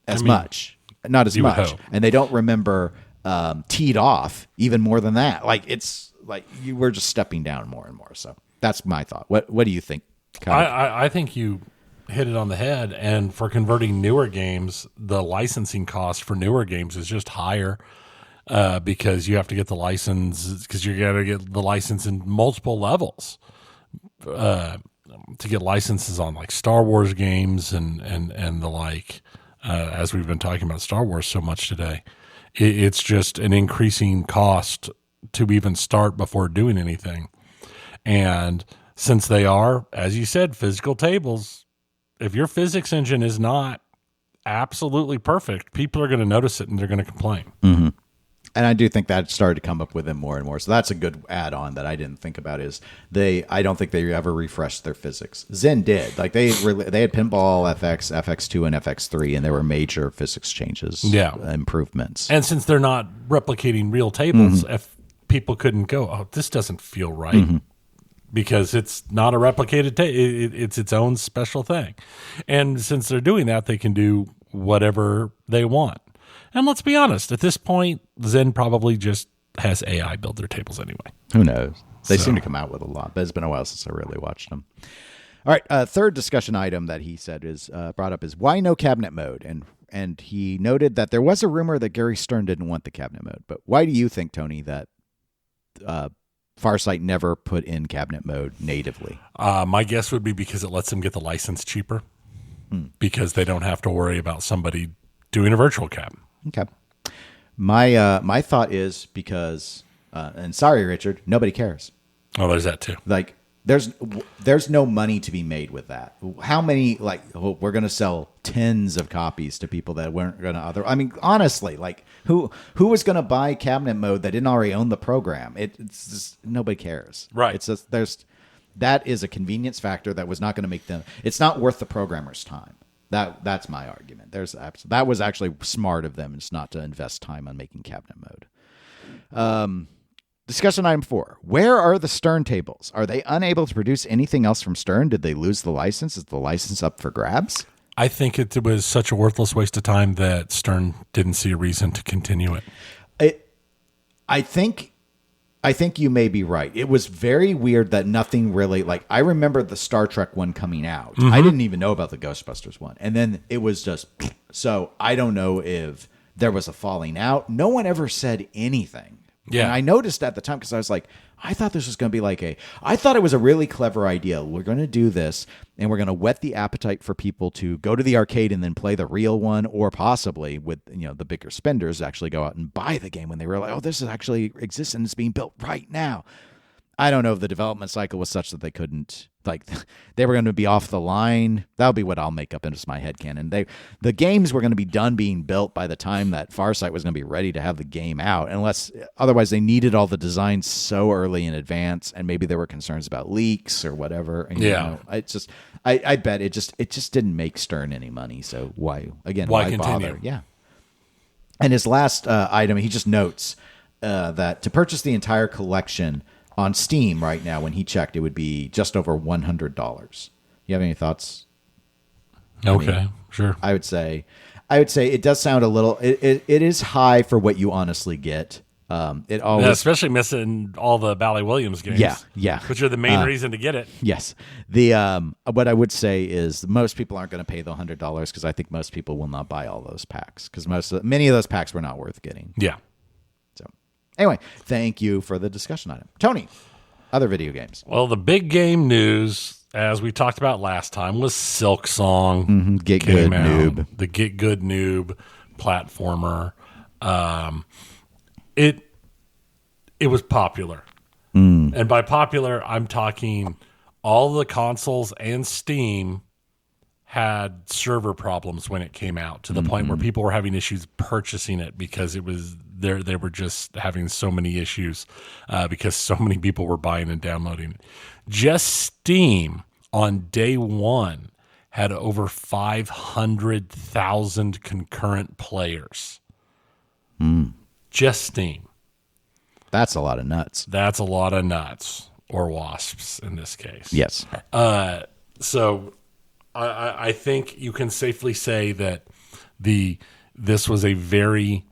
much. Not as much. And they don't remember Teed Off even more than that. Like, it's like you were just stepping down more and more. So that's my thought. What do you think? I think you hit it on the head. And for converting newer games, the licensing cost for newer games is just higher because you have to get the license, because you got to get the license in multiple levels to get licenses on like Star Wars games and the like. As we've been talking about Star Wars so much today, it's just an increasing cost to even start before doing anything. And since they are, as you said, physical tables, if your physics engine is not absolutely perfect, people are going to notice it and they're going to complain. Mm-hmm. And I do think that started to come up with them more and more. So that's a good add-on that I didn't think about, is I don't think they ever refreshed their physics. Zen did. Like, they had Pinball FX, FX2, and FX3, and there were major physics changes, improvements. And since they're not replicating real tables, if people couldn't go, oh, this doesn't feel right, because it's not a replicated table. It's its own special thing. And since they're doing that, they can do whatever they want. And let's be honest, at this point, Zen probably just has AI build their tables anyway. Who knows? They seem to come out with a lot, but it's been a while since I really watched them. All right, third discussion item that he said is brought up is why no cabinet mode? And he noted that there was a rumor that Gary Stern didn't want the cabinet mode. But why do you think, Tony, that Farsight never put in cabinet mode natively? My guess would be because it lets them get the license cheaper, because they don't have to worry about somebody doing a virtual cab. Okay. My thought is because, and sorry, Richard, nobody cares. Oh, there's that too. Like, there's no money to be made with that. How many, like, we're going to sell tens of copies to people that weren't going to I mean, honestly, like, who was going to buy cabinet mode that didn't already own the program? It's just, nobody cares. Right. It's just, that is a convenience factor that was not going to make them, it's not worth the programmer's time. That's my argument. That was actually smart of them, just not to invest time on making cabinet mode. Discussion item 4. Where are the Stern tables? Are they unable to produce anything else from Stern? Did they lose the license? Is the license up for grabs? I think it was such a worthless waste of time that Stern didn't see a reason to continue it. I think you may be right. It was very weird that nothing really, like, I remember the Star Trek one coming out. I didn't even know about the Ghostbusters one. And then it was just, so I don't know if there was a falling out. No one ever said anything. Yeah. And I noticed at the time, because I was like, I thought this was going to be I thought it was a really clever idea. We're going to do this, and we're going to whet the appetite for people to go to the arcade and then play the real one, or possibly with, the bigger spenders actually go out and buy the game when they realize, oh, this actually exists and it's being built right now. I don't know if the development cycle was such that they couldn't, like, they were going to be off the line. That'll be what I'll make up into my headcanon. The games were going to be done being built by the time that Farsight was going to be ready to have the game out, otherwise they needed all the designs so early in advance, and maybe there were concerns about leaks or whatever. And, it's just, I bet it just didn't make Stern any money. So why continue? Bother? Yeah. And his last item, he just notes that to purchase the entire collection on Steam right now, when he checked, it would be just over $100. You have any thoughts? Okay, sure. I would say it does sound a little. It is high for what you honestly get. It always, especially missing all the Bally Williams games. Yeah, which are the main reason to get it. Yes. What I would say is most people aren't going to pay the $100 because I think most people will not buy all those packs because many of those packs were not worth getting. Yeah. Anyway, thank you for the discussion item. Tony, other video games. Well, the big game news, as we talked about last time, was Silksong. Get Good Noob. The Get Good Noob platformer. It was popular. And by popular, I'm talking all the consoles and Steam had server problems when it came out to the point where people were having issues purchasing it because it was they were just having so many issues because so many people were buying and downloading it. Just Steam on day one had over 500,000 concurrent players. Just Steam. That's a lot of nuts. That's a lot of nuts, or wasps in this case. Yes. So I think you can safely say that this was a very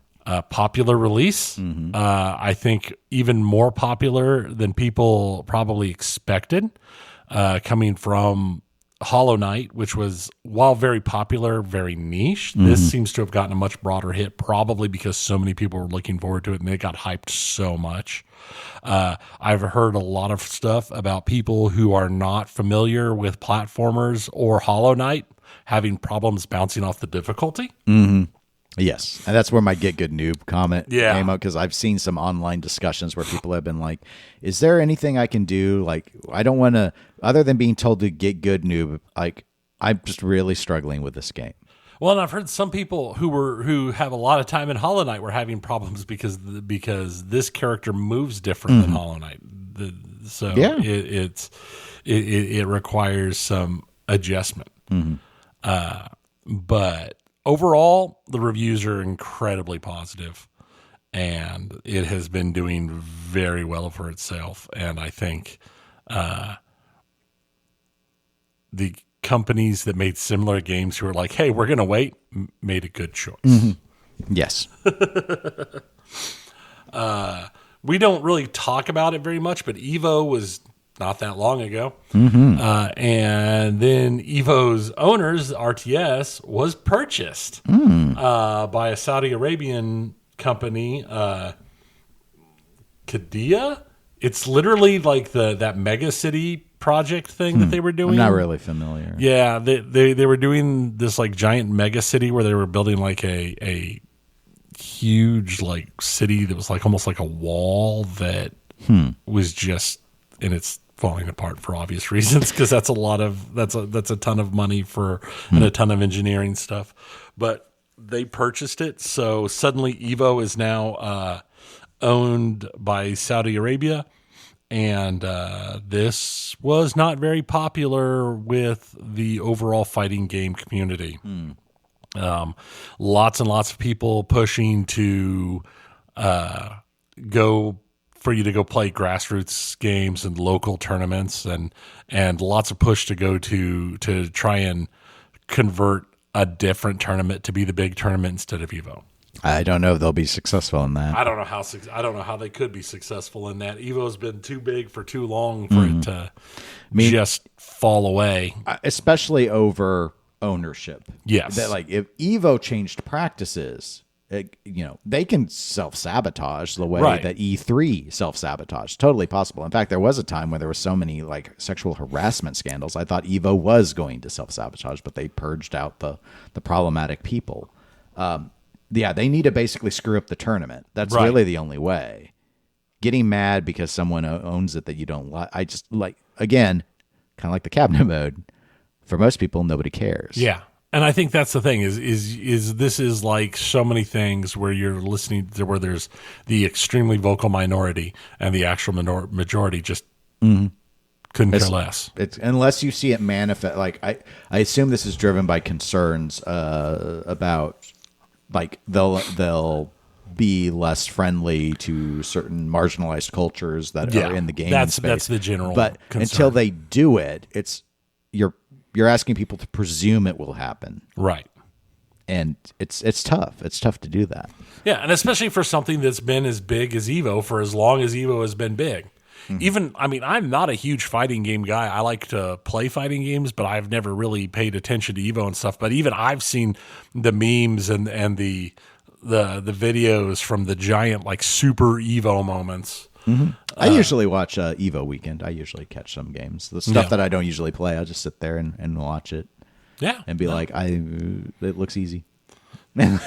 popular release. I think even more popular than people probably expected, coming from Hollow Knight, which was, while very popular, very niche. This seems to have gotten a much broader hit, probably because so many people were looking forward to it and they got hyped so much. I've heard a lot of stuff about people who are not familiar with platformers or Hollow Knight having problems bouncing off the difficulty. Yes, and that's where my Get Good Noob comment came up, because I've seen some online discussions where people have been like, is there anything I can do? Like, I don't want to, other than being told to get Good Noob, like, I'm just really struggling with this game. Well, and I've heard some people who have a lot of time in Hollow Knight were having problems because this character moves different than Hollow Knight. It requires some adjustment. But overall, the reviews are incredibly positive, and it has been doing very well for itself. And I think the companies that made similar games who were like, hey, we're going to wait, made a good choice. Yes. We don't really talk about it very much, but Evo was not that long ago. And then Evo's owners, RTS, was purchased by a Saudi Arabian company, Qiddiya. It's literally like that mega city project thing that they were doing. I'm not really familiar. Yeah, they were doing this like giant mega city where they were building like a huge like city that was like almost like a wall that was just, and it's falling apart for obvious reasons because that's a ton of money for and a ton of engineering stuff. But they purchased it, so suddenly Evo is now owned by Saudi Arabia, and this was not very popular with the overall fighting game community. Lots and lots of people pushing to for you to go play grassroots games and local tournaments, and lots of push to go to try and convert a different tournament to be the big tournament instead of Evo. I don't know if they'll be successful in that. I don't know how they could be successful in that. Evo's been too big for too long for it to just fall away, especially over ownership. Yes, that, like, if Evo changed practices, they can self-sabotage the way that E3 self-sabotaged. Totally possible. In fact, there was a time where there were so many like sexual harassment scandals. I thought Evo was going to self-sabotage, but they purged out the problematic people. They need to basically screw up the tournament. That's really the only way. getting mad because someone owns it that you don't like. I just like, again, kind of like the cabinet mode. For most people, nobody cares. Yeah. And I think that's the thing is this is like so many things where you're listening to where there's the extremely vocal minority and the actual majority just couldn't care less. It's unless you see it manifest. Like I assume this is driven by concerns about like they'll be less friendly to certain marginalized cultures that are in the game. That's space. That's the general. But concern. Until they do it, you're asking people to presume it will happen. Right. And it's tough. It's tough to do that. Yeah, and especially for something that's been as big as Evo for as long as Evo has been big. Even, I mean, I'm not a huge fighting game guy. I like to play fighting games, but I've never really paid attention to Evo and stuff. But even I've seen the memes and the videos from the giant like super Evo moments. I usually watch Evo Weekend. I usually catch some games. The stuff that I don't usually play, I'll just sit there and watch it. Yeah. And be like, it looks easy. And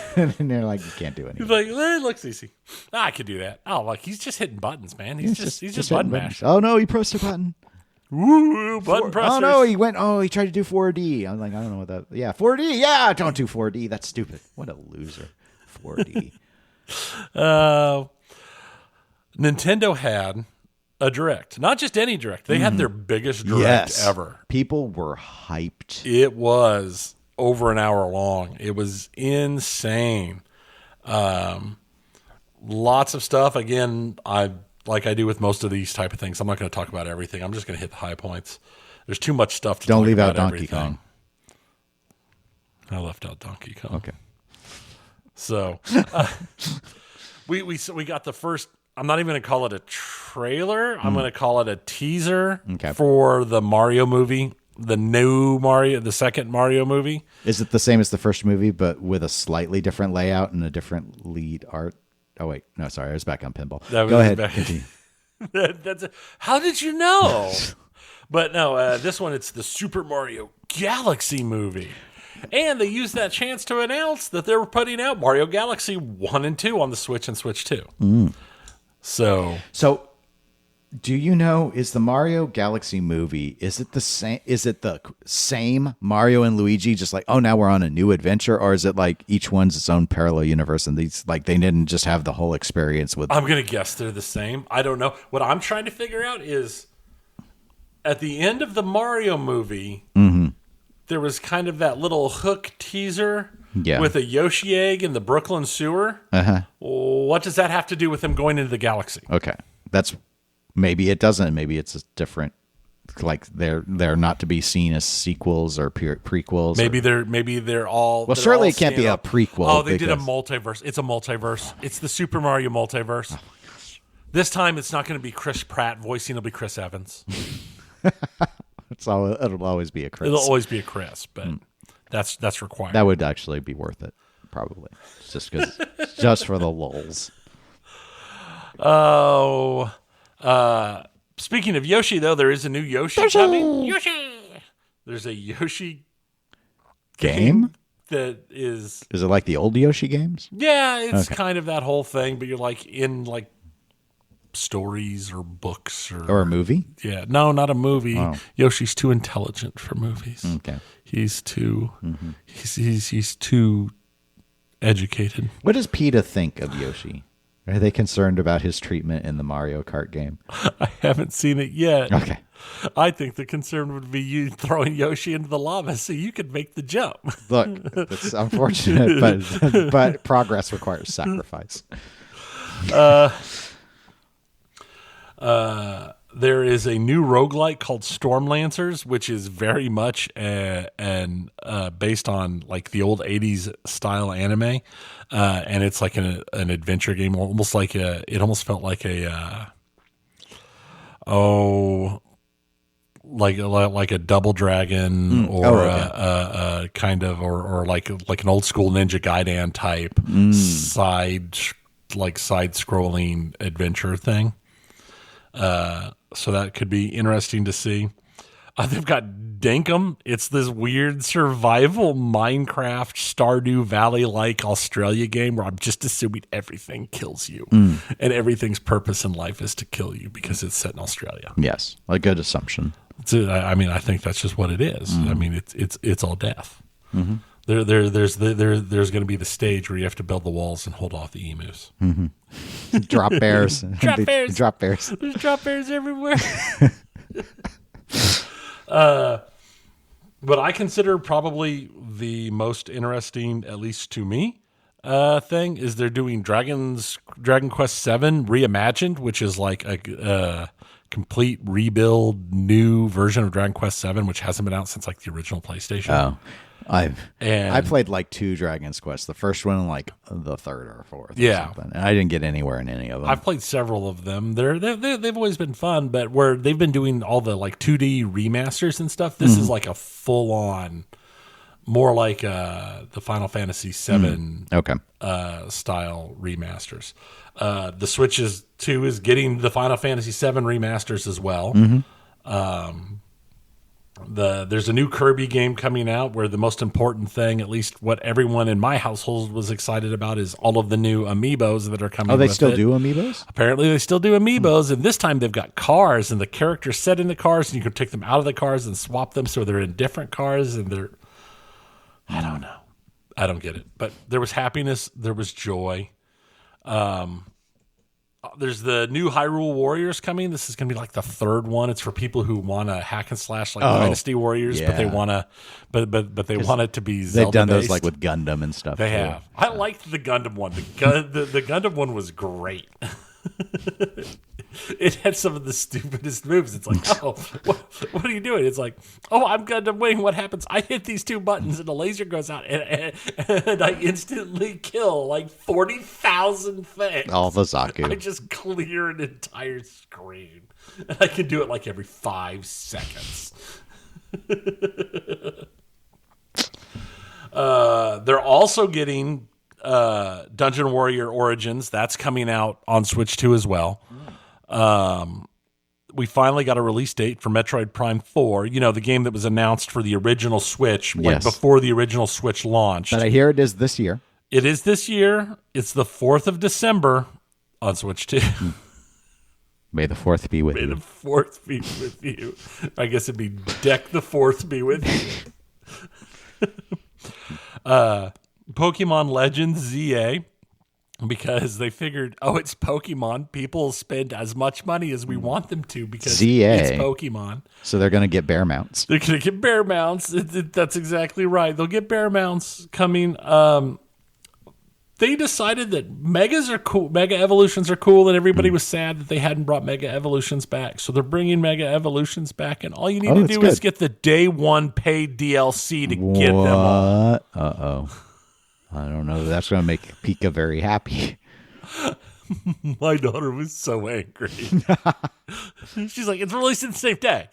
they're like, you can't do anything. He's like, it looks easy. I could do that. Oh, like he's just hitting buttons, man. He's just button mash. Oh no, he pressed a button. Woo, button pressers. Oh no, he tried to do 4D. I was like, I don't know what that. Yeah, 4D. Yeah, don't do 4D. That's stupid. What a loser. 4D. Nintendo had a direct, not just any direct. They had their biggest direct ever. People were hyped. It was over an hour long. It was insane. Lots of stuff. Again, like I do with most of these type of things. I'm not going to talk about everything. I'm just going to hit the high points. There's too much stuff to talk about. Don't leave out Donkey everything. Kong. I left out Donkey Kong. Okay. So we got the first. I'm not even going to call it a trailer. I'm going to call it a teaser for the Mario movie, the new Mario, the second Mario movie. Is it the same as the first movie, but with a slightly different layout and a different lead art? Oh, wait. No, sorry. I was back on pinball. Go ahead. Continue. How did you know? But no, this one, it's the Super Mario Galaxy movie. And they used that chance to announce that they were putting out Mario Galaxy 1 and 2 on the Switch and Switch 2. So do you know, is the Mario Galaxy movie, is it the same Mario and Luigi, just like, oh, now we're on a new adventure? Or is it like each one's its own parallel universe and these, like, they didn't just have the whole experience with... I'm going to guess they're the same. I don't know. What I'm trying to figure out is at the end of the Mario movie, there was kind of that little hook teaser with a Yoshi egg in the Brooklyn sewer. What does that have to do with them going into the galaxy? Okay. That's... Maybe it doesn't. Maybe it's a different, like they're not to be seen as sequels or prequels. Maybe they're all. Well, surely it can't be a prequel. Oh, they did a multiverse. It's a multiverse. It's the Super Mario multiverse. Oh my gosh. This time it's not going to be Chris Pratt voicing. It'll be Chris Evans. It'll always be a Chris. It'll always be a Chris, but that's required. That would actually be worth it, probably, just for the lulz. Oh. Speaking of Yoshi, though, there is a new Yoshi coming. Yoshi! There's a Yoshi game that is... Is it like the old Yoshi games? Yeah, it's kind of that whole thing, but you're like in like stories or books or a movie. Yeah, no, not a movie. Oh. Yoshi's too intelligent for movies. Okay, he's too he's too educated. What does PETA think of Yoshi? Are they concerned about his treatment in the Mario Kart game? I haven't seen it yet. Okay. I think the concern would be you throwing Yoshi into the lava so you could make the jump. Look, it's unfortunate, but progress requires sacrifice. There is a new roguelike called Stormlancers, which is very much based on like the old 80s style anime. And it's like an adventure game, almost like it almost felt like a Double Dragon or a kind of or like an old school Ninja Gaiden type side scrolling adventure thing. So that could be interesting to see. They've got Dinkum. It's this weird survival Minecraft Stardew Valley-like Australia game where I'm just assuming everything kills you. And everything's purpose in life is to kill you because it's set in Australia. Yes, a good assumption. I mean, I think that's just what it is. I mean, it's all death. There's going to be the stage where you have to build the walls and hold off the emus. Drop bears. Drop bears. Drop bears. There's drop bears everywhere. But I consider probably the most interesting, at least to me, thing is they're doing Dragon Quest VII Reimagined, which is like a complete rebuild, new version of Dragon Quest VII, which hasn't been out since like the original PlayStation. Oh, I played like 2 Dragon's Quest. The first one, and like the third or fourth. Yeah, or and I didn't get anywhere in any of them. I've played several of them. They've always been fun, but where they've been doing all the like 2D remasters and stuff, this is like a full on, more like the Final Fantasy VII style remasters. The Switch 2 is getting the Final Fantasy VII remasters as well. There's a new Kirby game coming out where the most important thing, at least what everyone in my household was excited about, is all of the new amiibos that are coming. Oh, they still do amiibos? Apparently they still do amiibos, and this time they've got cars, and the characters set in the cars, and you can take them out of the cars and swap them so they're in different cars, and they're... I don't know. I don't get it. But there was happiness. There was joy. There's the new Hyrule Warriors coming. This is going to be like the third one. It's for people who want to hack and slash like Dynasty Warriors, but they want to, but they want it to be Zelda. They've done those based. like with Gundam and stuff. They have. I liked the Gundam one. The Gundam one was great. It had some of the stupidest moves. It's like, oh, what are you doing? It's like, oh, I'm Gundam Wing. What happens? I hit these 2 buttons and a laser goes out, and I instantly kill like 40,000 things. All the Zaku. I just clear an entire screen, and I can do it like every 5 seconds. They're also getting Dungeon Warrior Origins. That's coming out on Switch 2 as well. We finally got a release date for Metroid Prime 4, the game that was announced for the original Switch, like before the original Switch launched. But I hear it is this year. It is this year. It's the 4th of December on Switch 2. May the 4th be with you. May the 4th be with you. I guess it'd be Deck the 4th be with you. Pokemon Legends ZA, because they figured, it's Pokemon. People spend as much money as we want them to because it's Pokemon. So they're going to get bear mounts. They're going to get bear mounts. That's exactly right. They'll get bear mounts coming. They decided that Megas are cool. Mega Evolutions are cool, and everybody was sad that they hadn't brought Mega Evolutions back. So they're bringing Mega Evolutions back, and all you need to do is get the day 1 paid DLC to get them all. Uh-oh. I don't know. That's going to make Pika very happy. My daughter was so angry. She's like, it's released in the same day.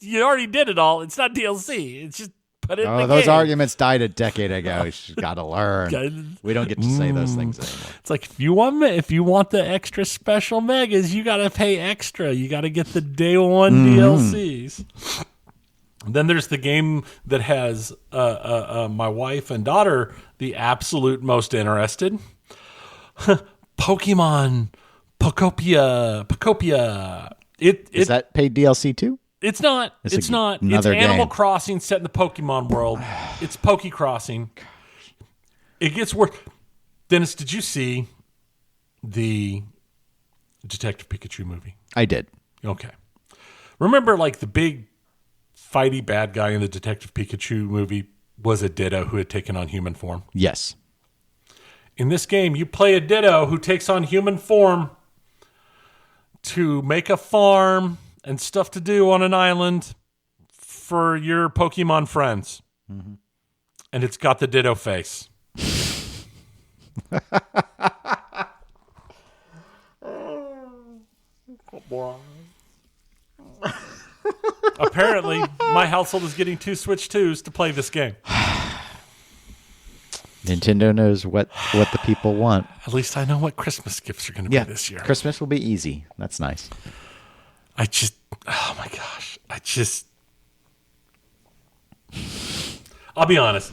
You already did it all. It's not DLC. It's just put it in the those game. arguments died a decade ago. She's got to learn. We don't get to say those things anymore. It's like, if you want the extra special megas, you got to pay extra. You got to get the day 1 DLCs. Then there's the game that has my wife and daughter the absolute most interested. Pokemon Pokopia. Is that paid DLC too? It's not. It's not. It's Animal Crossing set in the Pokemon world. It's Poke Crossing. It gets worse. Dennis, did you see the Detective Pikachu movie? I did. Okay. Remember, like, the big fighty bad guy in the Detective Pikachu movie was a Ditto who had taken on human form? Yes. In this game, you play a Ditto who takes on human form to make a farm and stuff to do on an island for your Pokemon friends. Mm-hmm. And it's got the Ditto face. Apparently, my household is getting 2 Switch 2s to play this game. Nintendo knows what the people want. At least I know what Christmas gifts are going to be this year. Christmas will be easy. That's nice. Oh my gosh. I'll be honest.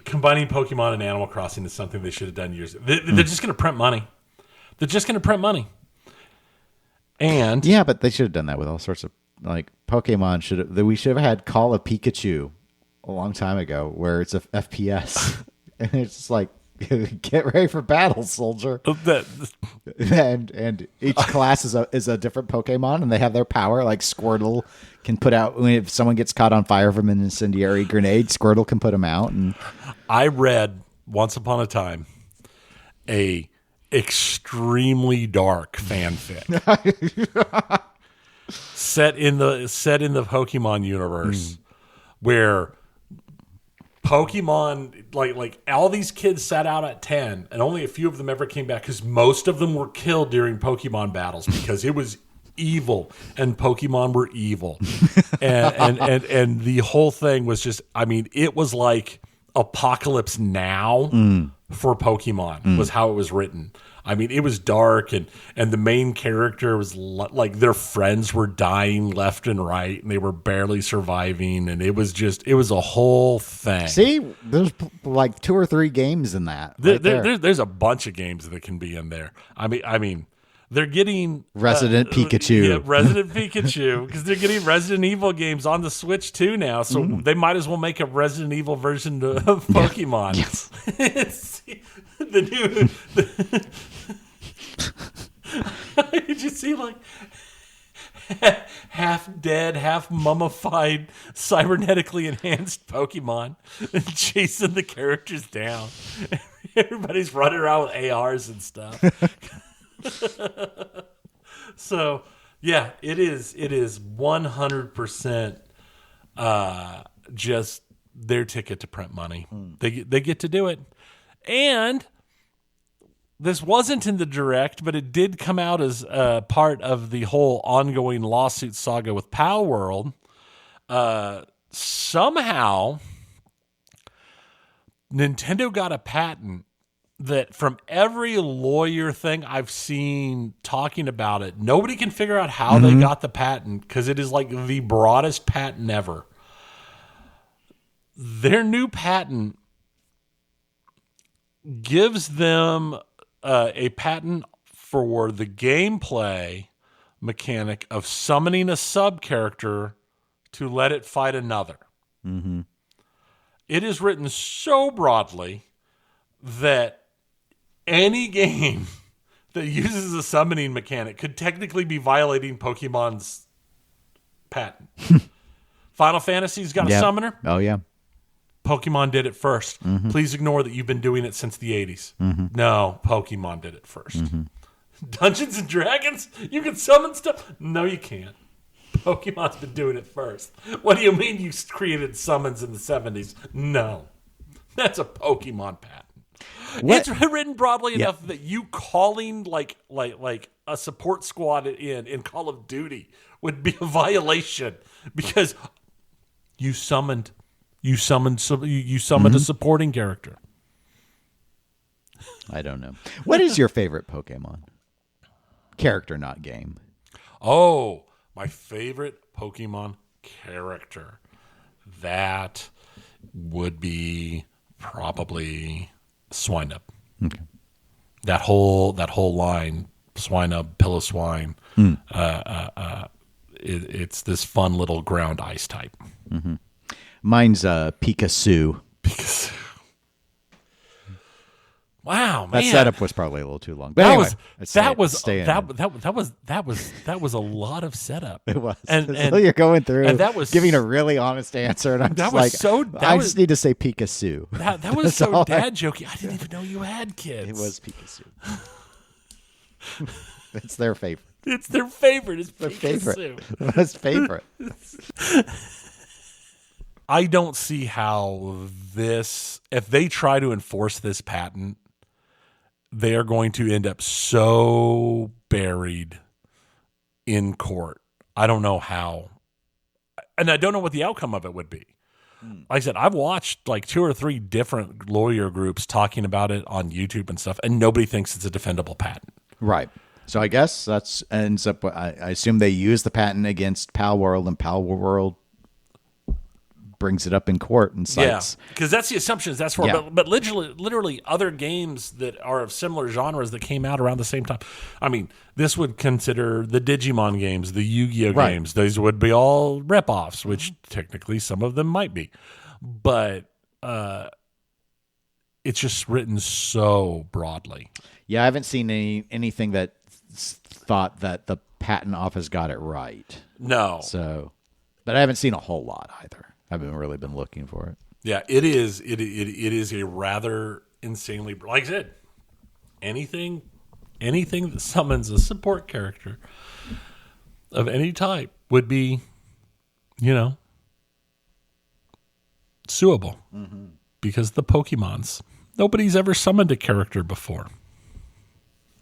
Combining Pokemon and Animal Crossing is something they should have done years ago. They're just going to print money. They're just going to print money. And yeah, but they should have done that with all sorts of like Pokemon. We should have had Call of Pikachu a long time ago, where it's a FPS, and it's just like, get ready for battle, soldier. And each class is a different Pokemon, and they have their power. Like Squirtle can put out, if someone gets caught on fire from an incendiary grenade, Squirtle can put them out. And I read once upon a time a extremely dark fanfic set in the Pokemon universe, where Pokemon, like all these kids sat out at 10, and only a few of them ever came back because most of them were killed during Pokemon battles because it was evil and Pokemon were evil, and the whole thing was just, I mean, it was like Apocalypse Now for Pokemon was how it was written. I mean, it was dark, and the main character was like their friends were dying left and right, and they were barely surviving, and it was a whole thing. See, there's like 2 or 3 games in that. There's a bunch of games that can be in there. I mean, they're getting Resident Pikachu. Yeah, Resident Pikachu, because they're getting Resident Evil games on the Switch too now, so they might as well make a Resident Evil version of Pokemon. Yes. The new. You just see like half dead, half mummified, cybernetically enhanced Pokemon chasing the characters down. Everybody's running around with ARs and stuff. So, yeah, it is 100% just their ticket to print money. They get to do it. And this wasn't in the direct, but it did come out as part of the whole ongoing lawsuit saga with Pal World. Somehow, Nintendo got a patent that, from every lawyer thing I've seen talking about it, nobody can figure out how they got the patent, because it is like the broadest patent ever. Their new patent gives them a patent for the gameplay mechanic of summoning a sub-character to let it fight another. Mm-hmm. It is written so broadly that any game that uses a summoning mechanic could technically be violating Pokemon's patent. Final Fantasy's got a summoner. Oh, yeah. Pokemon did it first. Mm-hmm. Please ignore that you've been doing it since the 80s. Mm-hmm. No, Pokemon did it first. Mm-hmm. Dungeons and Dragons? You can summon stuff? No, you can't. Pokemon's been doing it first. What do you mean you created summons in the 70s? No. That's a Pokemon patent. What? It's written broadly enough that you calling like a support squad in Call of Duty would be a violation, because you summoned a supporting character. I don't know. What is your favorite Pokemon? Character, not game. Oh, my favorite Pokemon character. That would be probably Swinub. Okay. That whole line, Swinub, Piloswine. It's this fun little ground ice type. Mm-hmm. Mine's Pikachu. Pikachu. Wow, man. That setup was probably a little too long. But that anyway, was a lot of setup. It was. And so you're going through and that was giving a really honest answer, and I'm just like, I just need to say Pikachu. That was so dad jokey. I didn't even know you had kids. It was Pikachu. It's their favorite. It's their favorite. It's Pikachu. It's favorite. I don't see how if they try to enforce this patent, they are going to end up so buried in court. I don't know how. And I don't know what the outcome of it would be. Like I said, I've watched like 2 or 3 different lawyer groups talking about it on YouTube and stuff, and nobody thinks it's a defendable patent. Right. So I guess that's ends up. I assume they use the patent against Pal World, and Pal World brings it up in court and cites. Yeah, because that's the assumptions. That's for, but literally other games that are of similar genres that came out around the same time. I mean, this would consider the Digimon games, the Yu-Gi-Oh games. Those would be all rip-offs, which technically some of them might be, but it's just written so broadly. Yeah, I haven't seen anything that thought that the patent office got it right. No. So, but I haven't seen a whole lot either. I've really been looking for it. Yeah, it is. It is a rather insanely, like I said, anything that summons a support character of any type would be, suable. Because the Pokemons, nobody's ever summoned a character before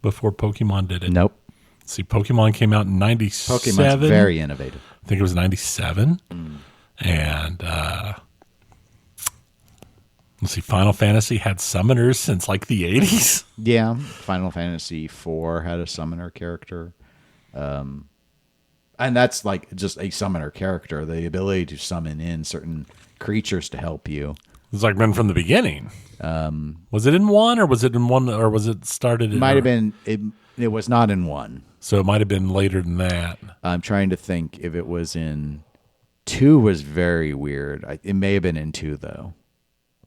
Pokemon did it. Nope. See, Pokemon came out in 97. Pokemon's very innovative. I think it was 97. And let's see, Final Fantasy had summoners since like the 80s. Yeah, Final Fantasy IV had a summoner character. And that's like just a summoner character, the ability to summon in certain creatures to help you. It's like been from the beginning. Was it in 1 or was it in 1 or was it started in... Might have been... It was not in 1. So it might have been later than that. I'm trying to think if it was in... 2 was very weird. It may have been in 2, though.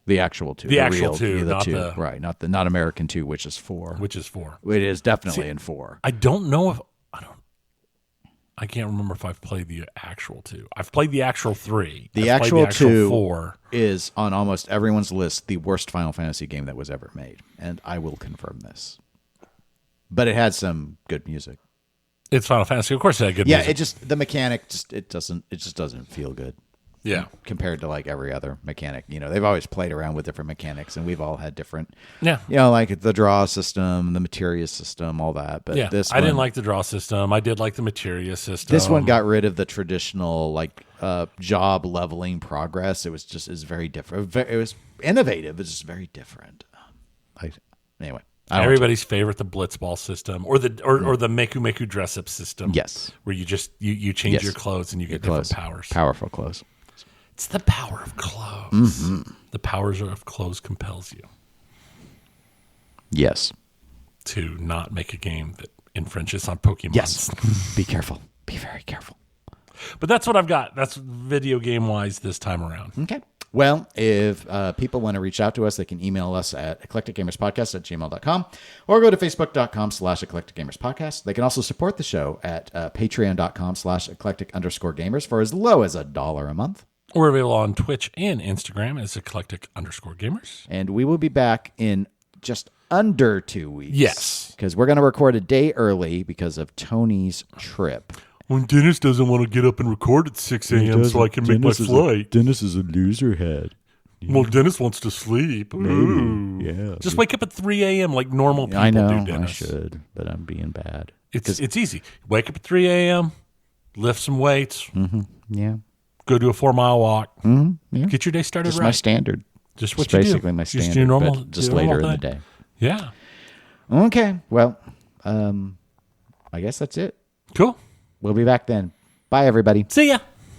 The actual 2. The actual 2, not 2. the... Right, not American 2, which is 4. Which is 4. It is definitely in 4. I don't know if... I can't remember if I've played the actual 2. I've played the actual 3. The actual 2 4 is on almost everyone's list the worst Final Fantasy game that was ever made, and I will confirm this. But it had some good music. It's Final Fantasy, of course. It had good music. Yeah, it just the mechanic it just doesn't feel good. Yeah, compared to like every other mechanic, they've always played around with different mechanics, and we've all had different. Yeah, like the draw system, the materia system, all that. But yeah, this I didn't like the draw system. I did like the materia system. This one got rid of the traditional job leveling progress. It was very different. It was innovative. It's just very different. Anyway. Everybody's favorite, the Blitzball system, or the Meku Meku dress up system. Yes, where you just you change your clothes and you get different powers. Powerful clothes. It's the power of clothes. The powers of clothes compels you. Yes. To not make a game that infringes on Pokemon. Yes. Be careful. Be very careful. But that's what I've got. That's video game wise this time around. Okay. Well, if people want to reach out to us, they can email us at eclecticgamerspodcast@gmail.com or go to facebook.com/eclecticgamerspodcast. They can also support the show at patreon.com/eclectic_gamers for as low as $1 a month. We're available on Twitch and Instagram as eclectic_gamers. And we will be back in just under 2 weeks. Yes. Because we're going to record a day early because of Tony's trip. When Dennis doesn't want to get up and record at 6 a.m. so I can make my flight. Dennis is a loser head. Yeah. Well, Dennis wants to sleep. Maybe. Yeah. Just wake up at 3 a.m. like normal people I know, do, Dennis. I should, but I'm being bad. It's easy. Wake up at 3 a.m., lift some weights. Yeah. Go do a 4-mile walk. Yeah. Get your day started just right. My standard. Just what it's you basically do. My standard, just do normal, but just later in the day. Yeah. Okay. Well, I guess that's it. Cool. We'll be back then. Bye, everybody. See ya.